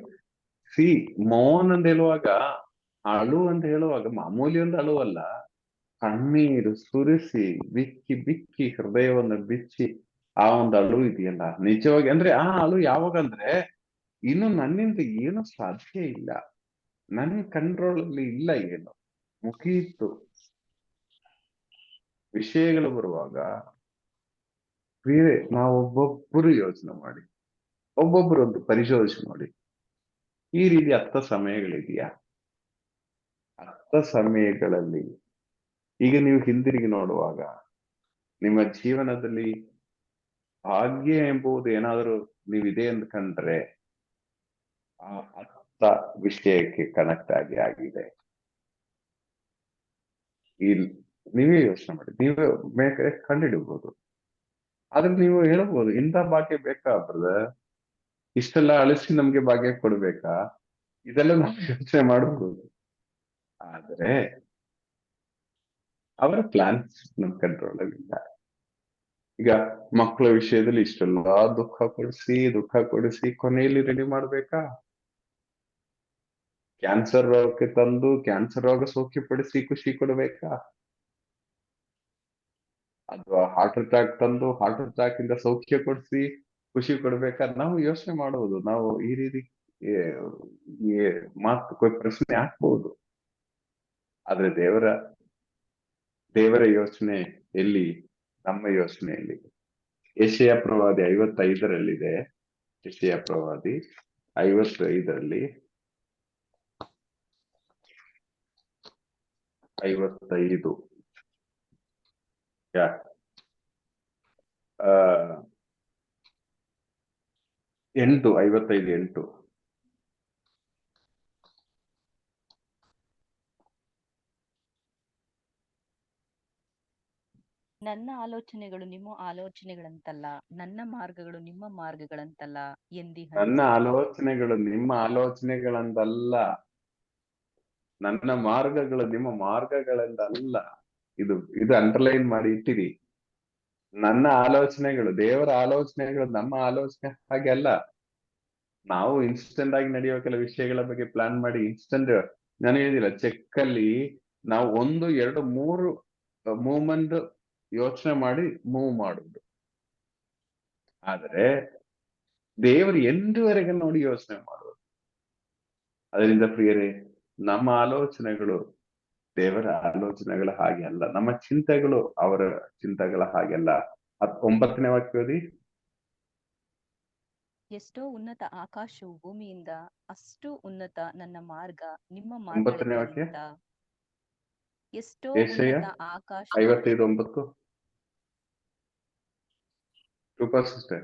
ಸಿ ಮೌನ್ ಅಂತ ಹೇಳುವಾಗ, ಅಳು ಅಂತ ಹೇಳುವಾಗ ಮಾಮೂಲಿ ಒಂದು ಅಳುವಲ್ಲ, ಕಣ್ಣೀರು ಸುರಿಸಿ ಬಿಕ್ಕಿ ಬಿಕ್ಕಿ ಹೃದಯವನ್ನು ಬಿಚ್ಚಿ ಆ ಒಂದು ಅಳು ಇದೆಯಲ್ಲ, ನಿಜವಾಗಿ ಅಂದ್ರೆ ಆ ಅಳು ಯಾವಾಗ ಅಂದ್ರೆ ಇನ್ನು ನನ್ನಿಂದ ಏನು ಸಾಧ್ಯ ಇಲ್ಲ, ನನ್ನ ಕಂಟ್ರೋಲ್ ಅಲ್ಲಿ ಇಲ್ಲ, ಏನು ಮುಗೀತು ವಿಷಯಗಳು ಬರುವಾಗ ಬೇರೆ ನಾವೊಬ್ಬೊಬ್ಬರು ಯೋಚನೆ ಮಾಡಿ, ಒಬ್ಬೊಬ್ಬರು ಒಂದು ಪರಿಶೋಧನೆ ಮಾಡಿ. ಈ ರೀತಿ 10 ಸಮಯಗಳಿದೆಯಾ? 10 ಸಮಯಗಳಲ್ಲಿ ಈಗ ನೀವು ಹಿಂದಿರುಗಿ ನೋಡುವಾಗ ನಿಮ್ಮ ಜೀವನದಲ್ಲಿ ಭಾಗ್ಯ ಎಂಬುದು ಏನಾದರೂ ನೀವಿದೆ ಅಂದ್ಕೊಂಡ್ರೆ ಆ 10 ವಿಷಯಕ್ಕೆ ಕನೆಕ್ಟ್ ಆಗಿದೆ. ಈ ನೀವೇ ಯೋಚನೆ ಮಾಡಿ, ನೀವೇ ಬೇಕಾದ್ರೆ ಕಂಡುಹಿಡಬಹುದು. ಆದ್ರೆ ನೀವು ಹೇಳ್ಬೋದು, ಇಂಥ ಭಾಗ್ಯ ಬೇಕಾ ಬ್ರದರ್, ಇಷ್ಟೆಲ್ಲ ಅಳಿಸಿ ನಮ್ಗೆ ಭಾಗ್ಯ ಕೊಡ್ಬೇಕಾ? ಇದೆಲ್ಲ ನಾವು ಯೋಚನೆ ಮಾಡಬಹುದು. ಆದ್ರೆ ಅವರ ಪ್ಲಾನ್ಸ್ ನಮ್ ಕಂಟ್ರೋಲ್ ಅಲ್ಲಿ ಇಲ್ಲ. ಈಗ ಮಕ್ಕಳ ವಿಷಯದಲ್ಲಿ ಇಷ್ಟೆಲ್ಲ ದುಃಖ ಕೊಡಿಸಿ ಕೊನೆಯಲ್ಲಿ ರೆಡಿ ಮಾಡ್ಬೇಕಾ? ಕ್ಯಾನ್ಸರ್ ರೋಗಕ್ಕೆ ತಂದು ಕ್ಯಾನ್ಸರ್ ರೋಗ ಸೌಖ್ಯಪಡಿಸಿ ಖುಷಿ ಕೊಡ್ಬೇಕಾ? ಅಥವಾ ಹಾರ್ಟ್ ಅಟ್ಯಾಕ್ ತಂದು ಹಾರ್ಟ್ ಅಟ್ಯಾಕ್ ಇಂದ ಸೌಖ್ಯ ಕೊಡಿಸಿ ಖುಷಿ ಕೊಡ್ಬೇಕಾ? ನಾವು ಯೋಚನೆ ಮಾಡಬಹುದು, ನಾವು ಈ ರೀತಿ ಮಾತು ಪ್ರಶ್ನೆ ಹಾಕ್ಬಹುದು. ಆದ್ರೆ ದೇವರ ಯೋಚನೆ ಎಲ್ಲಿ? ನಮ್ಮ ಯೋಚನೆಯಲ್ಲಿ. ಯೆಶಾಯ ಪ್ರವಾದಿ 55ರಲ್ಲಿದೆ. ಯೆಶಾಯ ಪ್ರವಾದಿ 55ರಲ್ಲಿ 55 8 ನನ್ನ ಆಲೋಚನೆಗಳು ನಿಮ್ಮ ಆಲೋಚನೆಗಳಂತಲ್ಲ, ನನ್ನ ಮಾರ್ಗಗಳು ನಿಮ್ಮ ಮಾರ್ಗಗಳಂತಲ್ಲ ಎಂದಿಹನು. ನನ್ನ ಆಲೋಚನೆಗಳು ನಿಮ್ಮ ಆಲೋಚನೆಗಳಂತಲ್ಲ, ನನ್ನ ಮಾರ್ಗಗಳು ನಿಮ್ಮ ಮಾರ್ಗಗಳಂತಲ್ಲ. ಇದು ಅಂಡರ್ಲೈನ್ ಮಾಡಿ ಇಟ್ಟಿರಿ. ನನ್ನ ಆಲೋಚನೆಗಳು, ದೇವರ ಆಲೋಚನೆಗಳು ನಮ್ಮ ಆಲೋಚನೆ ಹಾಗೆ ಅಲ್ಲ. ನಾವು ಇನ್ಸ್ಟೆಂಟ್ ಆಗಿ ನಡೆಯುವ ಕೆಲವು ವಿಷಯಗಳ ಬಗ್ಗೆ ಪ್ಲಾನ್ ಮಾಡಿ ಇನ್ಸ್ಟೆಂಟ್, ನಾನು ಹೇಳಿದಿಲ್ಲ, ಚೆಕ್ ಅಲ್ಲಿ ನಾವು 1, 2, 3 ಮೂವ್ಮೆಂಟ್ ಯೋಚನೆ ಮಾಡಿ ಮೂವ್ ಮಾಡುದು. ಆದ್ರೆ ದೇವರು ಎಂದುವರೆಗೆ ನೋಡಿ ಯೋಚನೆ ಮಾಡುವುದು. ಅದರಿಂದ ಪ್ರಿಯರೇ, ನಮ್ಮ ಆಲೋಚನೆಗಳು ದೇವರ ಆಲೋಚನೆಗಳ ಹಾಗೆ ಅಲ್ಲ, ನಮ್ಮ ಚಿಂತೆಗಳು ಅವರ ಚಿಂತೆಗಳ ಹಾಗೆ ಅಲ್ಲ. 9ನೇ ವಾಕ್ಯ ಓದಿ. ಎಷ್ಟೋ ಉನ್ನತ ಆಕಾಶವು ಭೂಮಿಯಿಂದ, ಅಷ್ಟು ಉನ್ನತ ನನ್ನ ಮಾರ್ಗ ನಿಮ್ಮ 9ನೇ ವಾಕ್ಯ. ಮಾರ್ಗಗಳಿಗಿಂತ. ಎಷ್ಟೋ ಯೆಶಾಯ ಉನ್ನತ ಆಕಾಶ 55:9. Super sister.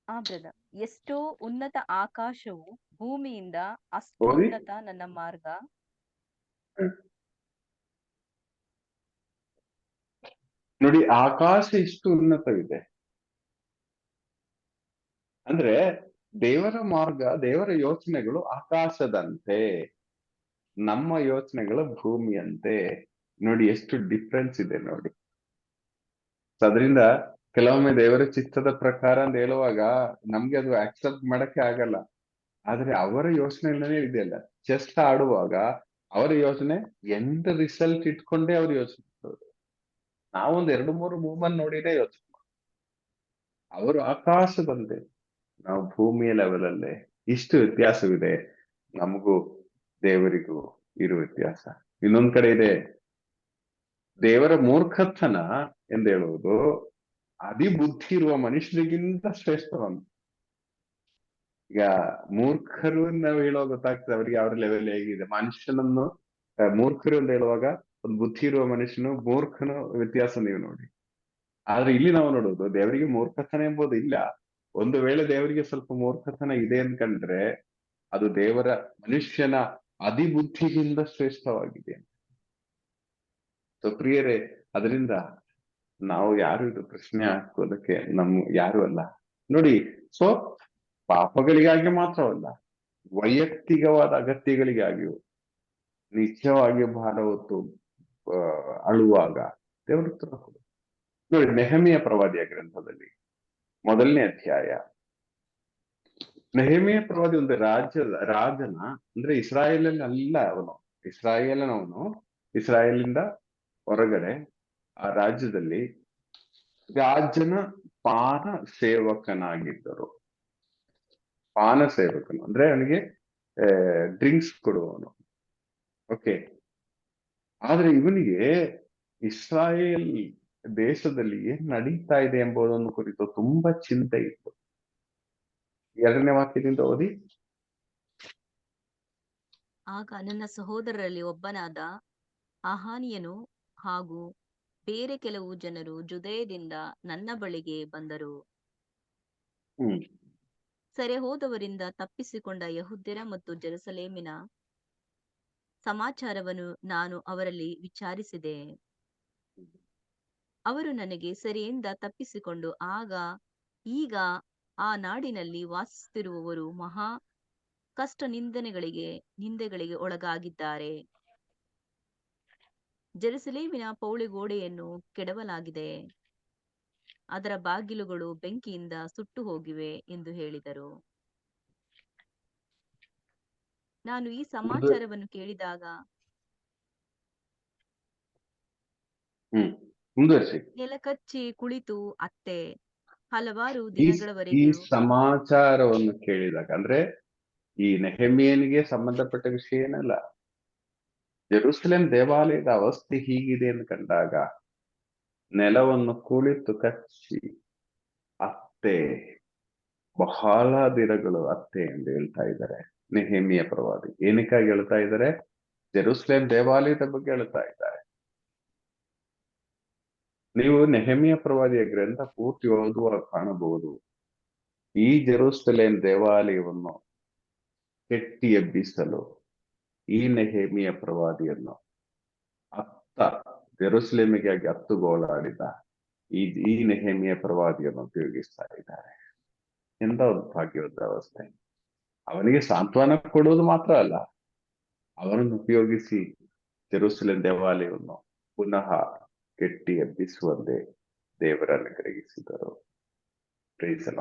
ಬ್ರದರ್, ಎಷ್ಟೋ ಉನ್ನತ ಆಕಾಶವು ಭೂಮಿಯಿಂದ, ಅಷ್ಟು ಓದಿ. ಉನ್ನತ ನನ್ನ ಮಾರ್ಗ. ನೋಡಿ, ಆಕಾಶ ಇಷ್ಟು ಉನ್ನತವಿದೆ ಅಂದ್ರೆ ದೇವರ ಮಾರ್ಗ, ದೇವರ ಯೋಚನೆಗಳು ಆಕಾಶದಂತೆ, ನಮ್ಮ ಯೋಚನೆಗಳು ಭೂಮಿಯಂತೆ. ನೋಡಿ ಎಷ್ಟು ಡಿಫ್ರೆನ್ಸ್ ಇದೆ ನೋಡಿ. ಅದರಿಂದ ಕೆಲವೊಮ್ಮೆ ದೇವರ ಚಿತ್ತದ ಪ್ರಕಾರ ಅಂತ ಹೇಳುವಾಗ ನಮ್ಗೆ ಅದು ಆಕ್ಸೆಪ್ಟ್ ಮಾಡಕ್ಕೆ ಆಗಲ್ಲ. ಆದ್ರೆ ಅವರ ಯೋಚನೆಯಿಂದನೇ ಇದೆಯಲ್ಲ. ಚೆಸ್ ಆಡುವಾಗ ಅವರ ಯೋಚನೆ ಎಂತ ರಿಸಲ್ಟ್ ಇಟ್ಕೊಂಡೇ ಅವ್ರು ಯೋಚನೆ ಮಾಡೋದು. ನಾವೊಂದ್ 2-3 ಮೂವ್ಮೆಂಟ್ ನೋಡಿದ್ರೆ ಯೋಚನೆ ಮಾಡೋದು. ಅವರು ಆಕಾಶದಂತೆ, ನಾವು ಭೂಮಿಯ ಲೆವೆಲ್ ಅಲ್ಲೇ. ಇಷ್ಟು ವ್ಯತ್ಯಾಸವಿದೆ ನಮಗೂ ದೇವರಿಗೂ ಇರುವ ವ್ಯತ್ಯಾಸ. ಇನ್ನೊಂದ್ ಕಡೆ ಇದೆ, ದೇವರ ಮೂರ್ಖತನ ಎಂದು ಹೇಳುವುದು ಅಧಿಬುದ್ಧಿ ಇರುವ ಮನುಷ್ಯರಿಗಿಂತ ಶ್ರೇಷ್ಠವಂತ. ಈಗ ಮೂರ್ಖರು ನಾವು ಹೇಳುವಾಗ ಗೊತ್ತಾಗ್ತದೆ ಅವರಿಗೆ ಅವ್ರ ಲೆವೆಲ್ ಹೇಗಿದೆ. ಮನುಷ್ಯನನ್ನು ಮೂರ್ಖರು ಅಂತ ಹೇಳುವಾಗ ಒಂದು ಬುದ್ಧಿ ಇರುವ ಮನುಷ್ಯನು ಮೂರ್ಖನು ವ್ಯತ್ಯಾಸ ನೀವು ನೋಡಿ. ಆದ್ರೆ ಇಲ್ಲಿ ನಾವು ನೋಡುವುದು ದೇವರಿಗೆ ಮೂರ್ಖತನ ಎಂಬುದು ಇಲ್ಲ. ಒಂದು ವೇಳೆ ದೇವರಿಗೆ ಸ್ವಲ್ಪ ಮೂರ್ಖತನ ಇದೆ ಅನ್ಕಂಡ್ರೆ ಅದು ದೇವರ ಮನುಷ್ಯನ ಅಧಿಬುದ್ಧಿಗಿಂತ ಶ್ರೇಷ್ಠವಾಗಿದೆ. ಸೊ ಪ್ರಿಯರೇ, ಅದರಿಂದ ನಾವು ಯಾರು ಇದು ಪ್ರಶ್ನೆ ಹಾಕೋದಕ್ಕೆ ಯಾರು ಅಲ್ಲ. ನೋಡಿ, ಸೊ ಪಾಪಗಳಿಗಾಗಿ ಮಾತ್ರವಲ್ಲ, ವೈಯಕ್ತಿಕವಾದ ಅಗತ್ಯಗಳಿಗಾಗಿಯೂ ನಿಜವಾಗಿ ಭಾರ ಹೊತ್ತು ಅಳುವಾಗ ದೇವರು ಉತ್ತರ ಕೊಡು. ನೋಡಿ, ನೆಹಮಿಯ ಪ್ರವಾದಿಯ ಗ್ರಂಥದಲ್ಲಿ 1ನೇ ಅಧ್ಯಾಯ, ನೆಹಮಿಯ ಪ್ರವಾದಿ ಒಂದು ರಾಜನ ಅಂದ್ರೆ ಇಸ್ರಾಯೇಲಲ್ಲ ಅವನು, ಇಸ್ರಾಯೇಲಿಂದ ಹೊರಗಡೆ ಆ ರಾಜ್ಯದಲ್ಲಿ ರಾಜನ ಪಾನ ಸೇವಕನಾಗಿದ್ದರು. ಪಾನ ಸೇವಕನು ಅಂದ್ರೆ ಅವನಿಗೆ ಡ್ರಿಂಕ್ಸ್ ಕೊಡುವವನು. ಓಕೆ, ಆದ್ರೆ ಇವನಿಗೆ ಇಸ್ರಾಯೇಲ್ ದೇಶದಲ್ಲಿ ಏನ್ ನಡೀತಾ ಇದೆ ಎಂಬುದನ್ನು ಕುರಿತು ತುಂಬಾ ಚಿಂತೆ ಇತ್ತು. 2ನೇ ವಾಕ್ಯದಿಂದ ಓದಿ. ಆಗ ನನ್ನ ಸಹೋದರರಲ್ಲಿ ಒಬ್ಬನಾದ ಅಹಾನಿಯನು ಹಾಗೂ ಬೇರೆ ಕೆಲವು ಜನರು ಜುದಯದಿಂದ ನನ್ನ ಬಳಿಗೆ ಬಂದರು. ಸೆರೆ ಹೋದವರಿಂದ ತಪ್ಪಿಸಿಕೊಂಡ ಯೆಹೂದ್ಯರ ಮತ್ತು ಜೆರುಸಲೇಮಿನ ಸಮಾಚಾರವನ್ನು ನಾನು ಅವರಲ್ಲಿ ವಿಚಾರಿಸಿದೆ. ಅವರು ನನಗೆ ಸೆರೆಯಿಂದ ತಪ್ಪಿಸಿಕೊಂಡು ಈಗ ಆ ನಾಡಿನಲ್ಲಿ ವಾಸಿಸುತ್ತಿರುವವರು ಮಹಾ ಕಷ್ಟ ನಿಂದೆಗಳಿಗೆ ಒಳಗಾಗಿದ್ದಾರೆ. ಜೆರುಸಲೇಮಿನ ಪೌಳಿಗೋಡೆಯನ್ನು ಕೆಡವಲಾಗಿದೆ, ಅದರ ಬಾಗಿಲುಗಳು ಬೆಂಕಿಯಿಂದ ಸುಟ್ಟು ಹೋಗಿವೆ ಎಂದು ಹೇಳಿದರು. ನಾನು ಈ ಸಮಾಚಾರವನ್ನು ಕೇಳಿದಾಗ ನೆಲಕಚ್ಚಿ ಕುಳಿತು ಅತ್ತೆ. ಹಲವಾರು ಈ ದಿನಗಳವರೆಗೂ ಸಮಾಚಾರವನ್ನು ಕೇಳಿದಾಗ ಅಂದ್ರೆ ಈ ನೆಹೆಮೀಯನಿಗೆ ಸಂಬಂಧಪಟ್ಟ ವಿಷಯ ಏನಲ್ಲ, ಜೆರುಸಲೇಂ ದೇವಾಲಯದ ಅವಸ್ಥೆ ಹೀಗಿದೆ ಅಂತ ಕಂಡಾಗ ನೆಲವನ್ನು ಕುಳಿತು ಕಚ್ಚಿ ಅತ್ತೆ, ಬಹಳ ದಿನಗಳು ಅತ್ತೆ ಎಂದು ಹೇಳ್ತಾ ಇದ್ದಾರೆ ನೆಹೆಮಿಯ ಪ್ರವಾದಿ. ಏನಕ್ಕಾಗಿ ಹೇಳ್ತಾ ಇದ್ದಾರೆ? ಜೆರುಸಲೇಂ ದೇವಾಲಯದ ಬಗ್ಗೆ ಹೇಳ್ತಾ ಇದ್ದಾರೆ. ನೀವು ನೆಹೆಮಿಯ ಪ್ರವಾದಿಯ ಗ್ರಂಥ ಪೂರ್ತಿ ಓದುವಾಗ ಕಾಣಬಹುದು, ಈ ಜೆರುಸಲೇಂ ದೇವಾಲಯವನ್ನು ಕೆಟ್ಟಿ ಎಬ್ಬಿಸಲು ಈ ನೆಹೆಮಿಯ ಪ್ರವಾದಿಯನ್ನು ಜೆರುಸಲೇಮಿಗಾಗಿ ಗೋಳಾಡಿದ ಈ ನೆಹೆಮಿಯ ಪ್ರವಾದಿಯನ್ನು ಉಪಯೋಗಿಸ್ತಾ ಇದ್ದಾರೆ. ಎಂತ ಒಂದು ಭಾಗ್ಯವಾದ ಅವಸ್ಥೆ. ಅವನಿಗೆ ಸಾಂತ್ವನ ಕೊಡುವುದು ಮಾತ್ರ ಅಲ್ಲ, ಅವನನ್ನು ಉಪಯೋಗಿಸಿ ಜೆರುಸಲೇಂ ದೇವಾಲಯವನ್ನು ಪುನಃ ಕೆಟ್ಟಿ ಎಬ್ಬಿಸುವಂತೆ ದೇವರನ್ನು ಗ್ರಹಿಸಿದರು. ಪ್ರೀಸಲ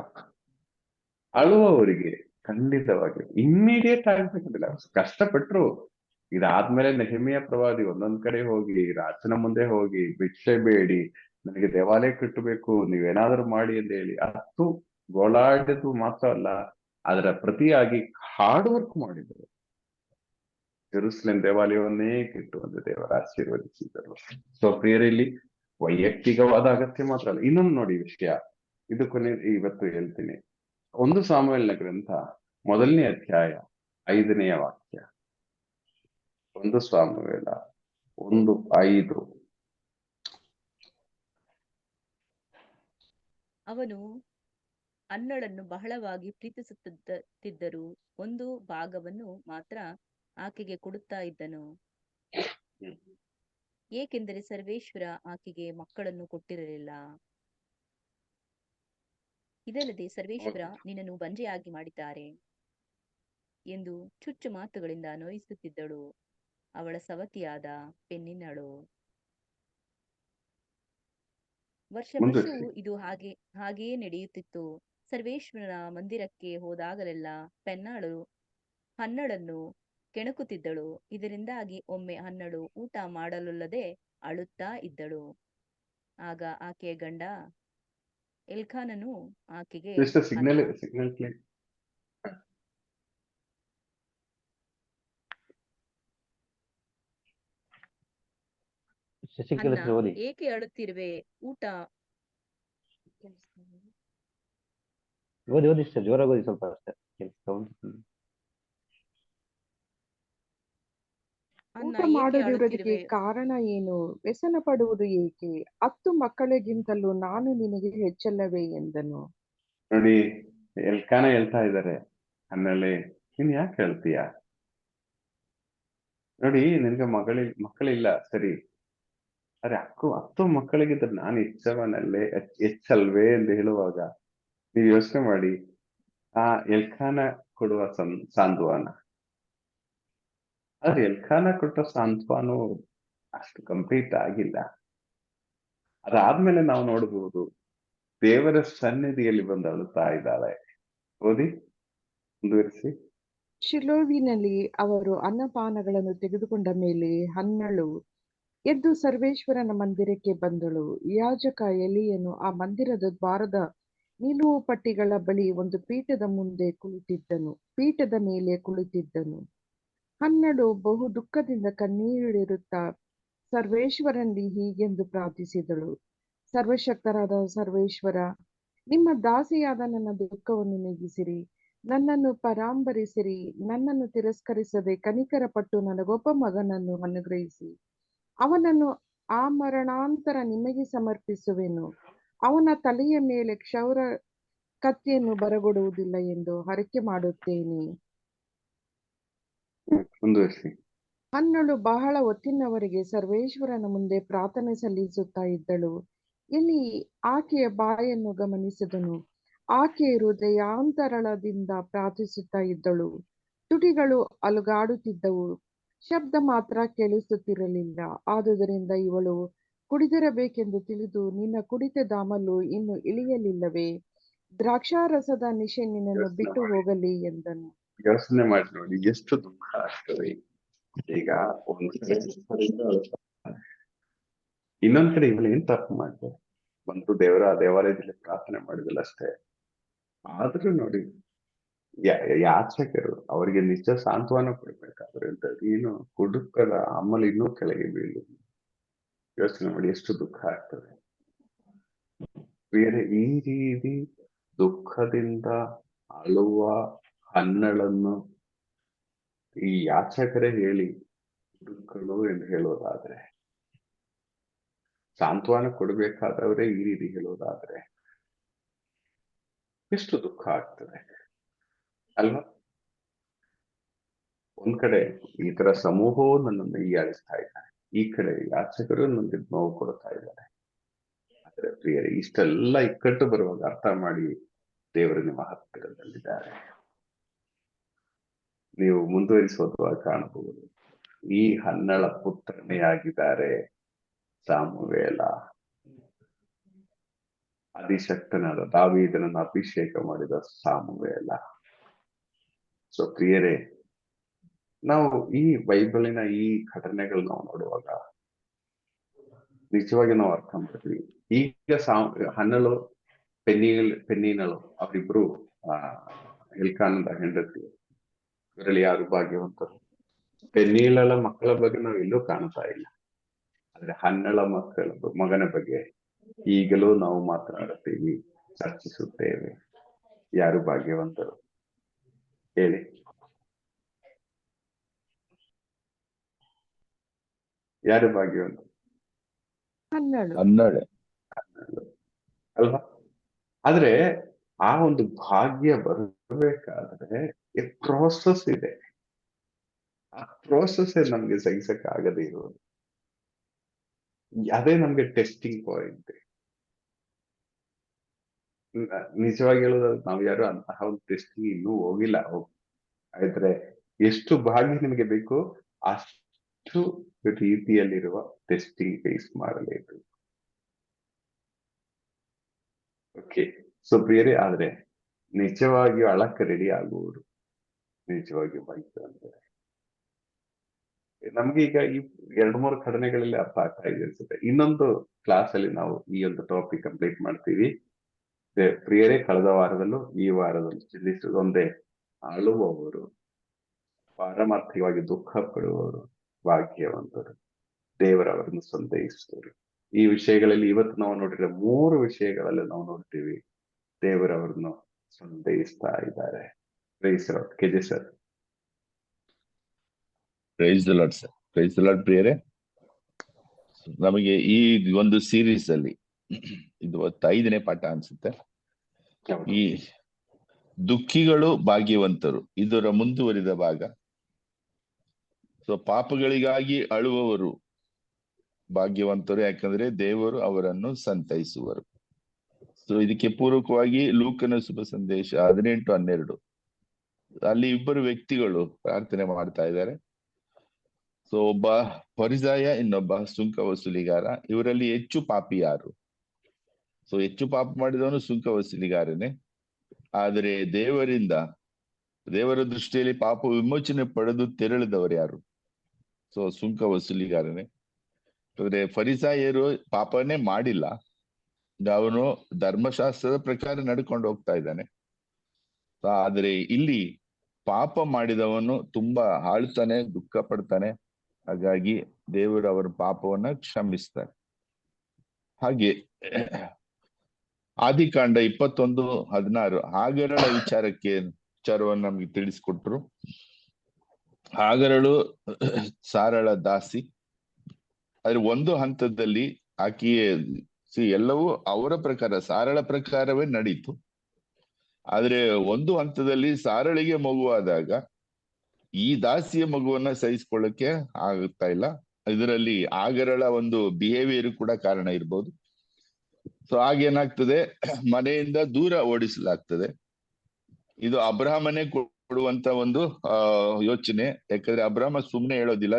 ಅಳುವವರಿಗೆ ಖಂಡಿತವಾಗಿ ಇಮ್ಮಿಡಿಯೇಟ್ ಆಗ್ಬೇಕಂತಿಲ್ಲ, ಕಷ್ಟಪಟ್ರು. ಇದಾದ್ಮೇಲೆ ನೆಹೆಮಿಯ ಪ್ರವಾದಿ ಒಂದೊಂದ್ ಕಡೆ ಹೋಗಿ ರಾಜನ ಮುಂದೆ ಹೋಗಿ ಭಿಕ್ಷೆ ಬೇಡಿ, ನನಗೆ ದೇವಾಲಯ ಕಟ್ಟಬೇಕು, ನೀವೇನಾದ್ರೂ ಮಾಡಿ ಅಂತ ಹೇಳಿ ಗೋಳಾಡಿದ್ದು ಮಾತ್ರ ಅಲ್ಲ, ಅದರ ಪ್ರತಿಯಾಗಿ ಹಾರ್ಡ್ ವರ್ಕ್ ಮಾಡಿದರು. ಜೆರುಸಲೇಂ ದೇವಾಲಯವನ್ನೇ ಕಟ್ಟುವಂತೆ ದೇವರ ಆಶೀರ್ವದಿಸಿದರು. ಸೊ ಪ್ರಿಯರಲ್ಲಿ, ವೈಯಕ್ತಿಕವಾದ ಅಗತ್ಯ ಮಾತ್ರ ಅಲ್ಲ. ಇನ್ನೊಂದು ನೋಡಿ ವಿಷಯ, ಇದು ಇವತ್ತು ಹೇಳ್ತೀನಿ. 1 ಸಾಮುವೇಲನ ಗ್ರಂಥ 1ನೇ ಅಧ್ಯಾಯ 5ನೇ ವಾಕ್ಯ. 1 ಸಾಮುವೇಲ 1:5. ಅವನು ಅನ್ನಳನ್ನು ಬಹಳವಾಗಿ ಪ್ರೀತಿಸುತ್ತಿದ್ದರೂ ಒಂದು ಭಾಗವನ್ನು ಮಾತ್ರ ಆಕೆಗೆ ಕೊಡುತ್ತಾ ಇದ್ದನು, ಏಕೆಂದರೆ ಸರ್ವೇಶ್ವರ ಆಕೆಗೆ ಮಕ್ಕಳನ್ನು ಕೊಟ್ಟಿರಲಿಲ್ಲ. ಇದಲ್ಲದೆ ಸರ್ವೇಶ್ವರ ನಿನ್ನನ್ನು ಬಂಜೆಯಾಗಿ ಮಾಡಿದ್ದಾರೆ ಎಂದು ಚುಚ್ಚು ಮಾತುಗಳಿಂದ ನೋಯಿಸುತ್ತಿದ್ದಳು. ಅವಳ ಸವತಿಯಾದ ಪೆನ್ನಿನಳು. ವರ್ಷವೂ ಇದು ಹಾಗೆಯೇ ನಡೆಯುತ್ತಿತ್ತು. ಸರ್ವೇಶ್ವರನ ಮಂದಿರಕ್ಕೆ ಹೋದಾಗಲೆಲ್ಲ ಹನ್ನಳನ್ನು ಕೆಣಕುತ್ತಿದ್ದಳು. ಇದರಿಂದಾಗಿ ಒಮ್ಮೆ ಹನ್ನಳು ಊಟ ಮಾಡಲೊಲ್ಲದೆ ಅಳುತ್ತಾ ಇದ್ದಳು. ಆಗ ಆಕೆಯ ಗಂಡ ಎಲ್ಕಾನನು ಆಕೆಗೆ ಏಕೆ ಅಳುತ್ತಿರುವೆ, ಊಟ ಓದಿ ಜೋರಾಗಿ ಓದಿ ಸ್ವಲ್ಪ ಅಷ್ಟೇ. ಊಟ ಮಾಡದಿರುವುದಕ್ಕೆ ಕಾರಣ ಏನು? ವ್ಯಸನ ಪಡುವುದು ಏಕೆ? 10 ಮಕ್ಕಳಿಗಿಂತಲೂ ನಾನು ನಿನಗೆ ಹೆಚ್ಚಲ್ಲವೇ ಎಂದನು. ನೋಡಿ, ಎಲ್ಕಾನ ಹೇಳ್ತಾ ಇದ್ದಾರೆ, ಅನ್ನಲ್ಲಿ ನೀನ್ ಯಾಕೆ ಹೇಳ್ತೀಯ? ನೋಡಿ, ನಿನ್ಗೆ ಮಕ್ಕಳಿಲ್ಲ ಸರಿ, ಅರೆ 10 ಮಕ್ಕಳಿಗಿದ್ರೆ ನಾನು ಹೆಚ್ಚಲ್ವೇ ಎಂದು ಹೇಳುವಾಗ ನೀವು ಯೋಚನೆ ಮಾಡಿ, ಆ ಎಲ್ಖಾನ ಕೊಡುವ ಸಾಂತ್ವನ. ಆದ್ರೆ ಎಲ್ಖಾನ ಕೊಟ್ಟ ಸಾಂತ್ವನು ಅಷ್ಟು ಕಂಪ್ಲೀಟ್ ಆಗಿಲ್ಲ. ಅದಾದ್ಮೇಲೆ ನಾವು ನೋಡಬಹುದು ದೇವರ ಸನ್ನಿಧಿಯಲ್ಲಿ ಬಂದು ಅಳುತ್ತಾ ಇದ್ದಾಳೆ. ಓದಿ, ಮುಂದುವರಿಸಿ. ಶಿಲೋವಿನಲ್ಲಿ ಅವರು ಅನ್ನಪಾನಗಳನ್ನು ತೆಗೆದುಕೊಂಡ ಮೇಲೆ ಹನ್ನಳು ಎದ್ದು ಸರ್ವೇಶ್ವರನ ಮಂದಿರಕ್ಕೆ ಬಂದಳು. ಯಾಜಕ ಎಲೀಯನು ಆ ಮಂದಿರದ ದ್ವಾರದ ನಿಲುವು ಪಟ್ಟಿಗಳ ಬಳಿ ಒಂದು ಪೀಠದ ಮೇಲೆ ಕುಳಿತಿದ್ದನು. ಹನ್ನಳು ಬಹು ದುಃಖದಿಂದ ಕಣ್ಣೀರಿಡುತ್ತಾ ಸರ್ವೇಶ್ವರನಲ್ಲಿ ಹೀಗೆಂದು ಪ್ರಾರ್ಥಿಸಿದಳು. ಸರ್ವಶಕ್ತರಾದ ಸರ್ವೇಶ್ವರ, ನಿಮ್ಮ ದಾಸಿಯಾದ ನನ್ನ ದುಃಖವನ್ನು ನೀಗಿಸಿರಿ, ನನ್ನನ್ನು ಪರಾಂಬರಿಸಿರಿ, ನನ್ನನ್ನು ತಿರಸ್ಕರಿಸದೆ ಕನಿಕರಪಟ್ಟು ನನಗೊಬ್ಬ ಮಗನನ್ನು ಅನುಗ್ರಹಿಸಿ, ಅವನನ್ನು ಆ ಮರಣಾಂತರ ನಿಮಗೆ ಸಮರ್ಪಿಸುವೆನು. ಅವನ ತಲೆಯ ಮೇಲೆ ಕ್ಷೌರ ಕತ್ತಿಯನ್ನು ಬರಗೊಡುವುದಿಲ್ಲ ಎಂದು ಹರಕೆ ಮಾಡುತ್ತೇನೆ. ಮುಂದುವರಿಸಿ. ಹನ್ನಳು ಬಹಳ ಹೊತ್ತಿನವರೆಗೆ ಸರ್ವೇಶ್ವರನ ಮುಂದೆ ಪ್ರಾರ್ಥನೆ ಸಲ್ಲಿಸುತ್ತಾ ಇದ್ದಳು. ಎಲ್ಲಿ ಆಕೆಯ ಬಾಯನ್ನು ಗಮನಿಸಿದನು. ಆಕೆ ಹೃದಯಾಂತರಾಳದಿಂದ ಪ್ರಾರ್ಥಿಸುತ್ತಾ ಇದ್ದಳು. ತುಟಿಗಳು ಅಲುಗಾಡುತ್ತಿದ್ದವು, ಶಬ್ದ ಮಾತ್ರ ಕೇಳಿಸುತ್ತಿರಲಿಲ್ಲ. ಆದುದರಿಂದ ಇವಳು ಕುಡಿದಿರಬೇಕೆಂದು ತಿಳಿದು, ನಿನ್ನ ಕುಡಿತದ ಅಮಲು ಇನ್ನು ಇಳಿಯಲಿಲ್ಲವೇ? ದ್ರಾಕ್ಷಾರಸದ ನಿಶೆ ನಿನ್ನನ್ನು ಬಿಟ್ಟು ಹೋಗಲಿ ಎಂದನು. ಯೋಚನೆ ಮಾಡಿ ನೋಡಿ, ಎಷ್ಟು ದುಃಖ ಆಗ್ತದೆ. ಈಗ ಒಂದ್ ಕಡೆ ಇನ್ನೊಂದ್ ಕಡೆ ಇವಳು ಏನ್ ತಪ್ಪು ಮಾಡ್ತಾರೆ, ಬಂದು ದೇವಾಲಯದಲ್ಲಿ ಪ್ರಾರ್ಥನೆ ಮಾಡಿದಲ್ಲ ಅಷ್ಟೇ. ಆದ್ರೂ ನೋಡಿ, ಯಾಚಕರು ಅವರಿಗೆ ನಿಜ ಸಾಂತ್ವನ ಕೊಡ್ಬೇಕಾದ್ರೆ ಅಂತ ಏನು ಕುಡುಕರ ಅಮಲು ಇನ್ನೂ ಕೆಳಗೆ ಬೀಳುದು. ಯೋಚನೆ ಮಾಡಿ ಎಷ್ಟು ದುಃಖ ಆಗ್ತದೆ. ಬೇರೆ ಈ ರೀತಿ ದುಃಖದಿಂದ ಅಳುವ ಹನ್ನಳನ್ನು ಈ ಯಾಚಕರೇ ಹೇಳಿ ಕುಡುಕಳು ಎಂದು ಹೇಳೋದಾದ್ರೆ, ಸಾಂತ್ವನ ಕೊಡ್ಬೇಕಾದವರೇ ಈ ರೀತಿ ಹೇಳೋದಾದ್ರೆ ಎಷ್ಟು ದುಃಖ ಆಗ್ತದೆ ಅಲ್ವಾ? ಒಂದ್ ಕಡೆ ಈ ತರ ಸಮೂಹವು ನನ್ನನ್ನು ಹೀಯಾಳಿಸ್ತಾ ಇದ್ದಾರೆ, ಈ ಕಡೆ ಯಾಚಕರು ನನಗೆ ನೋವು ಕೊಡ್ತಾ ಇದ್ದಾರೆ. ಆದ್ರೆ ಪ್ರಿಯರೇ, ಇಷ್ಟೆಲ್ಲ ಇಕ್ಕಟ್ಟು ಬರುವಾಗ ಅರ್ಥ ಮಾಡಿ, ದೇವರು ನಿಮ್ಮ ಹತ್ತಿರದಲ್ಲಿದ್ದಾರೆ. ನೀವು ಮುಂದುವರಿಸೋದುವಾಗ ಕಾಣಬಹುದು, ಈ ಹನ್ನಳ ಪುತ್ರನೇ ಆಗಿದ್ದಾರೆ ಸಾಮುವೇಲ. ಅಧಿಶಕ್ತನಾದ ದಾವೀದನನ್ನು ಅಭಿಷೇಕ ಮಾಡಿದ ಸಾಮುವೇಲ. ಸೊ ಪ್ರಿಯರೇ, ನಾವು ಈ ಬೈಬಲಿನ ಈ ಘಟನೆಗಳು ನಾವು ನೋಡುವಾಗ ನಿಜವಾಗಿ ನಾವು ಅರ್ಥ ಮಾಡ್ತೀವಿ. ಈಗ ಹನ್ನಳು ಪೆನ್ನೀನಳು ಅವರಿಬ್ರು ಎಲ್ಕಾನದ ಹೆಂಡತಿ. ಇದರಲ್ಲಿ ಯಾರು ಭಾಗ್ಯವಂತರು? ಪೆನ್ನೀಳಳ ಮಕ್ಕಳ ಬಗ್ಗೆ ನಾವು ಎಲ್ಲೂ ಕಾಣ್ತಾ ಇಲ್ಲ. ಆದ್ರೆ ಹನ್ನಳ ಮಗನ ಬಗ್ಗೆ ಈಗಲೂ ನಾವು ಮಾತನಾಡುತ್ತೀವಿ, ಚರ್ಚಿಸುತ್ತೇವೆ. ಯಾರು ಭಾಗ್ಯವಂತರು ಹೇಳಿ? ಯಾರು ಭಾಗ್ಯವಂತರು? ಹನ್ನಳು ಅಲ್ವಾ? ಆದ್ರೆ ಆ ಒಂದು ಭಾಗ್ಯ ಬರಬೇಕಾದ್ರೆ ಪ್ರೋಸೆಸ್ ಇದೆ. ಆ ಪ್ರೋಸೆಸ್ ನಮ್ಗೆ ಸಹಿಸಕ್ ಆಗದೆ ಇರೋದು. ಅದೇ ನಮ್ಗೆ ಟೆಸ್ಟಿಂಗ್ ಪಾಯಿಂಟ್. ನಿಜವಾಗಿ ಹೇಳೋದಾದ್ರೆ ನಾವು ಯಾರು ಅಂತಹ ಒಂದು ಟೆಸ್ಟಿಂಗ್ ಇನ್ನೂ ಹೋಗಿಲ್ಲ. ಆದ್ರೆ ಎಷ್ಟು ಭಾಗ್ಯ ನಿಮಗೆ ಬೇಕು ಅಷ್ಟು ರೀತಿಯಲ್ಲಿರುವ ಟೆಸ್ಟಿಂಗ್ ಫೇಸ್ ಮಾಡಲೇಬೇಕು. ಓಕೆ, ಸೊ ಬೇರೆ ಆದ್ರೆ ನಿಜವಾಗಿಯೂ ಅಳಕ್ಕೆ ರೆಡಿ ಆಗುವರು ನಿಜವಾಗಿಯೂ ಬೈಕ್ ಅಂತಾರೆ. ನಮ್ಗೆ ಈಗ ಈ 2-3 ಘಟನೆಗಳಲ್ಲಿ ಅರ್ಥ ಆಗ್ತಾ ಇದೆ ಅನ್ಸುತ್ತೆ. ಇನ್ನೊಂದು ಕ್ಲಾಸ್ ಅಲ್ಲಿ ನಾವು ಈ ಒಂದು ಟಾಪಿಕ್ ಕಂಪ್ಲೀಟ್ ಮಾಡ್ತೀವಿ. ಪ್ರಿಯರೇ, ಕಳೆದ ವಾರದಲ್ಲೂ ಈ ವಾರದಲ್ಲೂ ಚಿಂತಿಸುವುದೊಂದೇ, ಅಳುವವರು, ಪಾರಮಾರ್ಥಿಕವಾಗಿ ದುಃಖ ಪಡುವವರು ಭಾಗ್ಯವಂತರು, ದೇವರವರನ್ನು ಸಂತೈಸಿದವರು. ಈ ವಿಷಯಗಳಲ್ಲಿ ಇವತ್ತು ನಾವು ನೋಡಿದ್ರೆ 3 ವಿಷಯಗಳಲ್ಲಿ ನಾವು ನೋಡ್ತೀವಿ ದೇವರವರನ್ನು ಸಂತೈಸ್ತಾ ಇದ್ದಾರೆ. KJ sir. Praise the Lord sir. Praise the Lord ಪ್ರಿಯರೇ. ನಮಗೆ ಈ ಒಂದು ಸೀರೀಸ್ ಅಲ್ಲಿ ಇದು 5ನೇ ಪಾಠ ಅನ್ಸುತ್ತೆ. ಈ ದುಃಖಿಗಳು ಭಾಗ್ಯವಂತರು ಇದರ ಮುಂದುವರಿದ ಭಾಗ. ಸೊ ಪಾಪಗಳಿಗಾಗಿ ಅಳುವವರು ಭಾಗ್ಯವಂತರು, ಯಾಕಂದ್ರೆ ದೇವರು ಅವರನ್ನು ಸಂತೈಸುವರು. ಸೊ ಇದಕ್ಕೆ ಪೂರಕವಾಗಿ ಲೂಕನ ಶುಭ ಸಂದೇಶ 18:12 ಅಲ್ಲಿ ಇಬ್ಬರು ವ್ಯಕ್ತಿಗಳು ಪ್ರಾರ್ಥನೆ ಮಾಡ್ತಾ ಇದ್ದಾರೆ. ಸೊ ಒಬ್ಬ ಫರಿಸಾಯ, ಇನ್ನೊಬ್ಬ ಸುಂಕ ವಸೂಲಿಗಾರ. ಇವರಲ್ಲಿ ಹೆಚ್ಚು ಪಾಪಿ ಯಾರು? ಸೊ ಹೆಚ್ಚು ಪಾಪ ಮಾಡಿದವನು ಸುಂಕ ವಸೂಲಿಗಾರನೇ. ಆದರೆ ದೇವರ ದೃಷ್ಟಿಯಲ್ಲಿ ಪಾಪ ವಿಮೋಚನೆ ಪಡೆದು ತೆರಳಿದವರು ಯಾರು? ಸೊ ಸುಂಕ ವಸೂಲಿಗಾರನೇ. ಅಂದ್ರೆ ಫರಿಸಾಯರು ಪಾಪನೇ ಮಾಡಿಲ್ಲ, ಅವನು ಧರ್ಮಶಾಸ್ತ್ರದ ಪ್ರಕಾರ ನಡ್ಕೊಂಡು ಹೋಗ್ತಾ ಇದ್ದಾನೆ. ಆದ್ರೆ ಇಲ್ಲಿ ಪಾಪ ಮಾಡಿದವನು ತುಂಬಾ ಆಳ್ತಾನೆ, ದುಃಖ ಪಡ್ತಾನೆ. ಹಾಗಾಗಿ ದೇವರು ಅವರ ಪಾಪವನ್ನ ಕ್ಷಮಿಸ್ತಾರೆ. ಹಾಗೆ ಆದಿಕಾಂಡ 21:16 ಹಾಗರಳ ವಿಚಾರವನ್ನು ನಮ್ಗೆ ತಿಳಿಸ್ಕೊಟ್ರು. ಹಾಗರಳು ಸಾರಳ ದಾಸಿ. ಆದ್ರೆ ಒಂದು ಹಂತದಲ್ಲಿ ಆಕೆಯೇ ಎಲ್ಲವೂ ಅವರ ಪ್ರಕಾರ, ಸಾರಳ ಪ್ರಕಾರವೇ ನಡೀತು. ಆದ್ರೆ ಒಂದು ಹಂತದಲ್ಲಿ ಸಾರಳಿಗೆ ಮಗುವಾದಾಗ ಈ ದಾಸಿಯ ಮಗುವನ್ನ ಸಹಿಸ್ಕೊಳ್ಳಕ್ಕೆ ಆಗುತ್ತಾ ಇಲ್ಲ. ಇದರಲ್ಲಿ ಆಗರಳ ಒಂದು ಬಿಹೇವಿಯರ್ ಕೂಡ ಕಾರಣ ಇರ್ಬೋದು. ಸೊ ಆಗೇನಾಗ್ತದೆ, ಮನೆಯಿಂದ ದೂರ ಓಡಿಸಲಾಗ್ತದೆ. ಇದು ಅಬ್ರಹಾಮನೇ ಕೊಡುವಂತ ಒಂದು ಯೋಚನೆ. ಯಾಕಂದ್ರೆ ಅಬ್ರಹಾಮ ಸುಮ್ನೆ ಹೇಳೋದಿಲ್ಲ,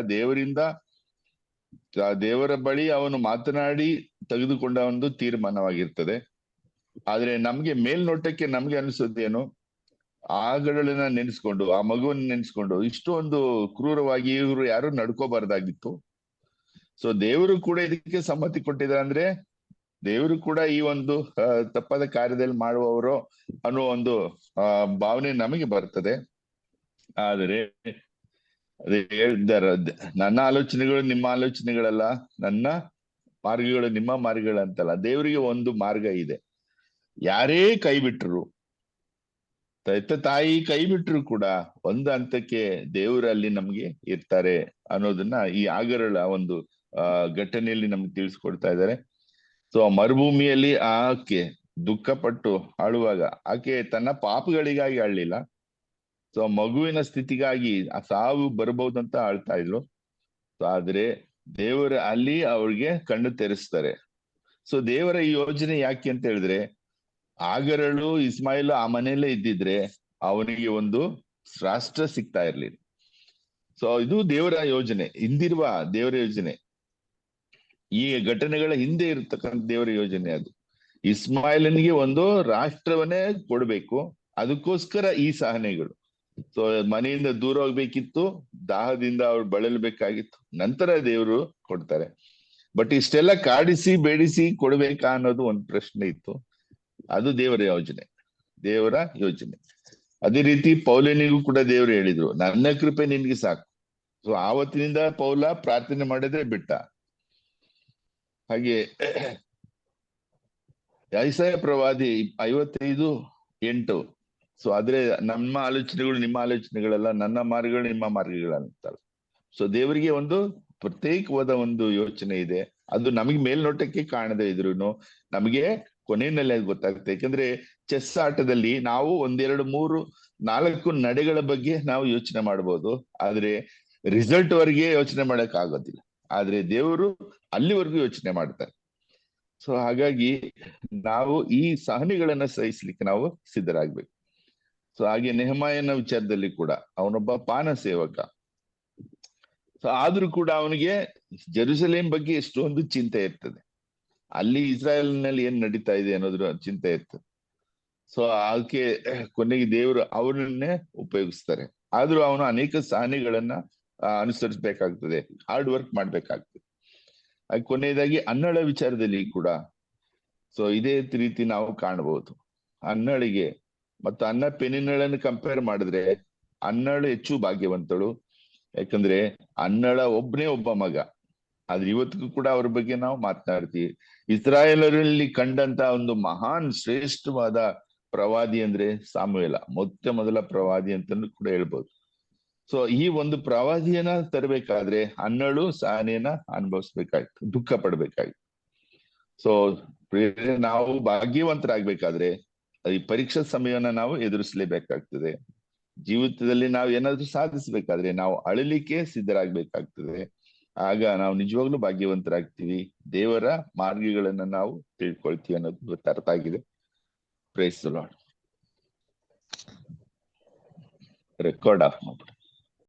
ದೇವರ ಬಳಿ ಅವನು ಮಾತನಾಡಿ ತೆಗೆದುಕೊಂಡ ಒಂದು ತೀರ್ಮಾನವಾಗಿರ್ತದೆ. ಆದ್ರೆ ನಮ್ಗೆ ಮೇಲ್ನೋಟಕ್ಕೆ ನಮ್ಗೆ ಅನಿಸೋದೇನು, ಆಗರಳನ್ನ ನೆನೆಸ್ಕೊಂಡು, ಆ ಮಗುವನ್ನ ನೆನೆಸ್ಕೊಂಡು ಇಷ್ಟು ಒಂದು ಕ್ರೂರವಾಗಿ ಇವರು ಯಾರು ನಡ್ಕೋಬಾರ್ದಾಗಿತ್ತು. ಸೊ ದೇವರು ಕೂಡ ಇದಕ್ಕೆ ಸಮ್ಮತಿ ಕೊಟ್ಟಿದ್ದಾರೆ. ಅಂದ್ರೆ ದೇವರು ಕೂಡ ಈ ಒಂದು ತಪ್ಪಾದ ಕಾರ್ಯದಲ್ಲಿ ಮಾಡುವವರು ಅನ್ನೋ ಒಂದು ಭಾವನೆ ನಮಗೆ ಬರ್ತದೆ. ಆದರೆ ಅದೇ ಹೇಳ್ದಾರ, ನನ್ನ ಆಲೋಚನೆಗಳು ನಿಮ್ಮ ಆಲೋಚನೆಗಳಲ್ಲ, ನನ್ನ ಮಾರ್ಗಗಳು ನಿಮ್ಮ ಮಾರ್ಗಗಳಂತಲ್ಲ. ದೇವರಿಗೆ ಒಂದು ಮಾರ್ಗ ಇದೆ. ಯಾರೇ ಕೈ ಬಿಟ್ರು, ತಾಯಿ ಕೈ ಬಿಟ್ರು ಕೂಡ ಒಂದು ಹಂತಕ್ಕೆ ದೇವರಲ್ಲಿ ನಮ್ಗೆ ಇರ್ತಾರೆ ಅನ್ನೋದನ್ನ ಈ ಆಗರಳ ಒಂದು ಘಟನೆಯಲ್ಲಿ ನಮ್ಗೆ ತಿಳಿಸ್ಕೊಡ್ತಾ ಇದ್ದಾರೆ. ಸೊ ಮರುಭೂಮಿಯಲ್ಲಿ ಆಕೆ ದುಃಖಪಟ್ಟು ಆಳುವಾಗ ಆಕೆ ತನ್ನ ಪಾಪಗಳಿಗಾಗಿ ಅಳ್ಳಿಲ್ಲ. ಸೊ ಮಗುವಿನ ಸ್ಥಿತಿಗಾಗಿ ಆ ಸಾವು ಬರಬಹುದಂತ ಆಳ್ತಾ ಇದ್ರು. ಸೊ ಆದ್ರೆ ದೇವರ ಅಲ್ಲಿ ಅವ್ರಿಗೆ ಕಣ್ಣು ತೆರೆಸ್ತಾರೆ. ಸೊ ದೇವರ ಈ ಯೋಜನೆ ಯಾಕೆ ಅಂತ ಹೇಳಿದ್ರೆ, ಆಗರಳು ಇಸ್ಮಾಯಿಲ್ ಆ ಮನೆಯಲ್ಲೇ ಇದ್ದಿದ್ರೆ ಅವನಿಗೆ ಒಂದು ರಾಷ್ಟ್ರ ಸಿಗ್ತಾ ಇರ್ಲಿಲ್ಲ. ಸೊ ಇದು ದೇವರ ಯೋಜನೆ, ಹಿಂದಿರುವ ದೇವರ ಯೋಜನೆ. ಈ ಘಟನೆಗಳ ಹಿಂದೆ ಇರತಕ್ಕಂಥ ದೇವರ ಯೋಜನೆ ಅದು. ಇಸ್ಮಾಯಿಲನಿಗೆ ಒಂದು ರಾಷ್ಟ್ರವನ್ನೇ ಕೊಡ್ಬೇಕು, ಅದಕ್ಕೋಸ್ಕರ ಈ ಸಹನೆಗಳು. ಸೊ ಮನೆಯಿಂದ ದೂರ ಹೋಗ್ಬೇಕಿತ್ತು, ದಾಹದಿಂದ ಅವ್ರು ಬಳಲ್ಬೇಕಾಗಿತ್ತು, ನಂತರ ದೇವರು ಕೊಡ್ತಾರೆ. ಬಟ್ ಇಷ್ಟೆಲ್ಲ ಕಾಡಿಸಿ ಬೇಡಿಸಿ ಕೊಡ್ಬೇಕಾ ಅನ್ನೋದು ಒಂದು ಪ್ರಶ್ನೆ ಇತ್ತು. ಅದು ದೇವರ ಯೋಜನೆ. ಅದೇ ರೀತಿ ಪೌಲನಿಗೂ ಕೂಡ ದೇವರು ಹೇಳಿದ್ರು, ನನ್ನ ಕೃಪೆ ನಿನ್ಗೆ ಸಾಕು. ಸೊ ಆವತ್ತಿನಿಂದ ಪೌಲ ಪ್ರಾರ್ಥನೆ ಮಾಡಿದ್ರೆ ಬಿಟ್ಟ. ಹಾಗೆ ಯೆಶಾಯ ಪ್ರವಾದಿ 55:8. ಸೊ ಆದ್ರೆ ನಮ್ಮ ಆಲೋಚನೆಗಳು ನಿಮ್ಮ ಆಲೋಚನೆಗಳಲ್ಲ, ನನ್ನ ಮಾರ್ಗಗಳು ನಿಮ್ಮ ಮಾರ್ಗಗಳಂತಲ್ಲ. ಸೊ ದೇವರಿಗೆ ಒಂದು ಪ್ರತ್ಯೇಕವಾದ ಒಂದು ಯೋಚನೆ ಇದೆ. ಅದು ನಮಗೆ ಮೇಲ್ನೋಟಕ್ಕೆ ಕಾಣದೇ ಇದ್ರು ನಮಗೆ ಕೊನೆಯಲ್ಲಿ ಅದು ಗೊತ್ತಾಗುತ್ತೆ. ಯಾಕಂದ್ರೆ ಚೆಸ್ ಆಟದಲ್ಲಿ ನಾವು 1, 2, 3, 4 ನಡೆಗಳ ಬಗ್ಗೆ ನಾವು ಯೋಚನೆ ಮಾಡ್ಬೋದು, ಆದ್ರೆ ರಿಸಲ್ಟ್ ವರೆಗೆ ಯೋಚನೆ ಮಾಡಕ್ ಆಗೋದಿಲ್ಲ. ಆದ್ರೆ ದೇವರು ಅಲ್ಲಿವರೆಗೂ ಯೋಚನೆ ಮಾಡ್ತಾರೆ. ಸೊ ಹಾಗಾಗಿ ನಾವು ಈ ಸಹನೆಗಳನ್ನ ಸಹಿಸ್ಲಿಕ್ಕೆ ನಾವು ಸಿದ್ಧರಾಗ್ಬೇಕು. ಸೊ ಹಾಗೆ ನೆಹಮಾಯನ ವಿಚಾರದಲ್ಲಿ ಕೂಡ ಅವನೊಬ್ಬ ಪಾನ ಸೇವಕ. ಸೊ ಆದ್ರೂ ಕೂಡ ಅವನಿಗೆ ಜೆರುಸಲೇಮ್ ಬಗ್ಗೆ ಎಷ್ಟೊಂದು ಚಿಂತೆ ಇರ್ತದೆ, ಅಲ್ಲಿ ಇಸ್ರಾಯೇಲ್ನಲ್ಲಿ ಏನ್ ನಡೀತಾ ಇದೆ ಅನ್ನೋದ್ರ ಚಿಂತೆ ಇರ್ತದೆ. ಸೊ ಅದಕ್ಕೆ ಕೊನೆಗೆ ದೇವರು ಅವರನ್ನೇ ಉಪಯೋಗಿಸ್ತಾರೆ. ಆದ್ರೂ ಅವನು ಅನೇಕ ಸಹನೆಗಳನ್ನ ಅನುಸರಿಸ್ಬೇಕಾಗ್ತದೆ, ಹಾರ್ಡ್ ವರ್ಕ್ ಮಾಡ್ಬೇಕಾಗ್ತದೆ. ಕೊನೆಯದಾಗಿ ಅನ್ನಳ ವಿಚಾರದಲ್ಲಿ ಕೂಡ ಸೊ ಇದೇ ರೀತಿ ನಾವು ಕಾಣಬಹುದು. ಅನ್ನಳಿಗೆ ಮತ್ತು ಅನ್ನ ಪೆನಿನಳನ್ನು ಕಂಪೇರ್ ಮಾಡಿದ್ರೆ ಅನ್ನಳು ಹೆಚ್ಚು ಭಾಗ್ಯವಂತಳು. ಯಾಕಂದ್ರೆ ಅನ್ನಳ ಒಬ್ಬ ಮಗ. ಆದ್ರೆ ಇವತ್ತಿಗೂ ಕೂಡ ಅವ್ರ ಬಗ್ಗೆ ನಾವು ಮಾತನಾಡ್ತೀವಿ. ಇಸ್ರಾಯೇಲರಲ್ಲಿ ಕಂಡಂತ ಒಂದು ಮಹಾನ್ ಶ್ರೇಷ್ಠವಾದ ಪ್ರವಾದಿ ಅಂದ್ರೆ ಸಾಮುವೇಲ, ಮೊದಲ ಪ್ರವಾದಿ ಅಂತಂದು ಕೂಡ ಹೇಳ್ಬೋದು. ಸೊ ಈ ಒಂದು ಪ್ರವಾದಿಯನ್ನ ತರಬೇಕಾದ್ರೆ ಅನ್ನಳು ಸಹನೆಯನ್ನ ಅನುಭವಿಸ್ಬೇಕಾಯ್ತು, ದುಃಖ ಪಡ್ಬೇಕಾಯ್ತು. ಸೊ ನಾವು ಭಾಗ್ಯವಂತರಾಗ್ಬೇಕಾದ್ರೆ ಈ ಪರೀಕ್ಷಾ ಸಮಯವನ್ನ ನಾವು ಎದುರಿಸಲೇಬೇಕಾಗ್ತದೆ. ಜೀವಿತದಲ್ಲಿ ನಾವು ಏನಾದ್ರೂ ಸಾಧಿಸ್ಬೇಕಾದ್ರೆ ನಾವು ಅಳಲಿಕ್ಕೆ ಸಿದ್ಧರಾಗ್ಬೇಕಾಗ್ತದೆ. ಆಗ ನಾವು ನಿಜವಾಗ್ಲೂ ಭಾಗ್ಯವಂತರಾಗ್ತೀವಿ, ದೇವರ ಮಾರ್ಗಗಳನ್ನ ನಾವು ತಿಳ್ಕೊಳ್ತೀವಿ ಅನ್ನೋದು ಅರ್ಥ ಆಗಿದೆ. Price the lord. Record of ಮಾಡ್ಬಿಡಿ.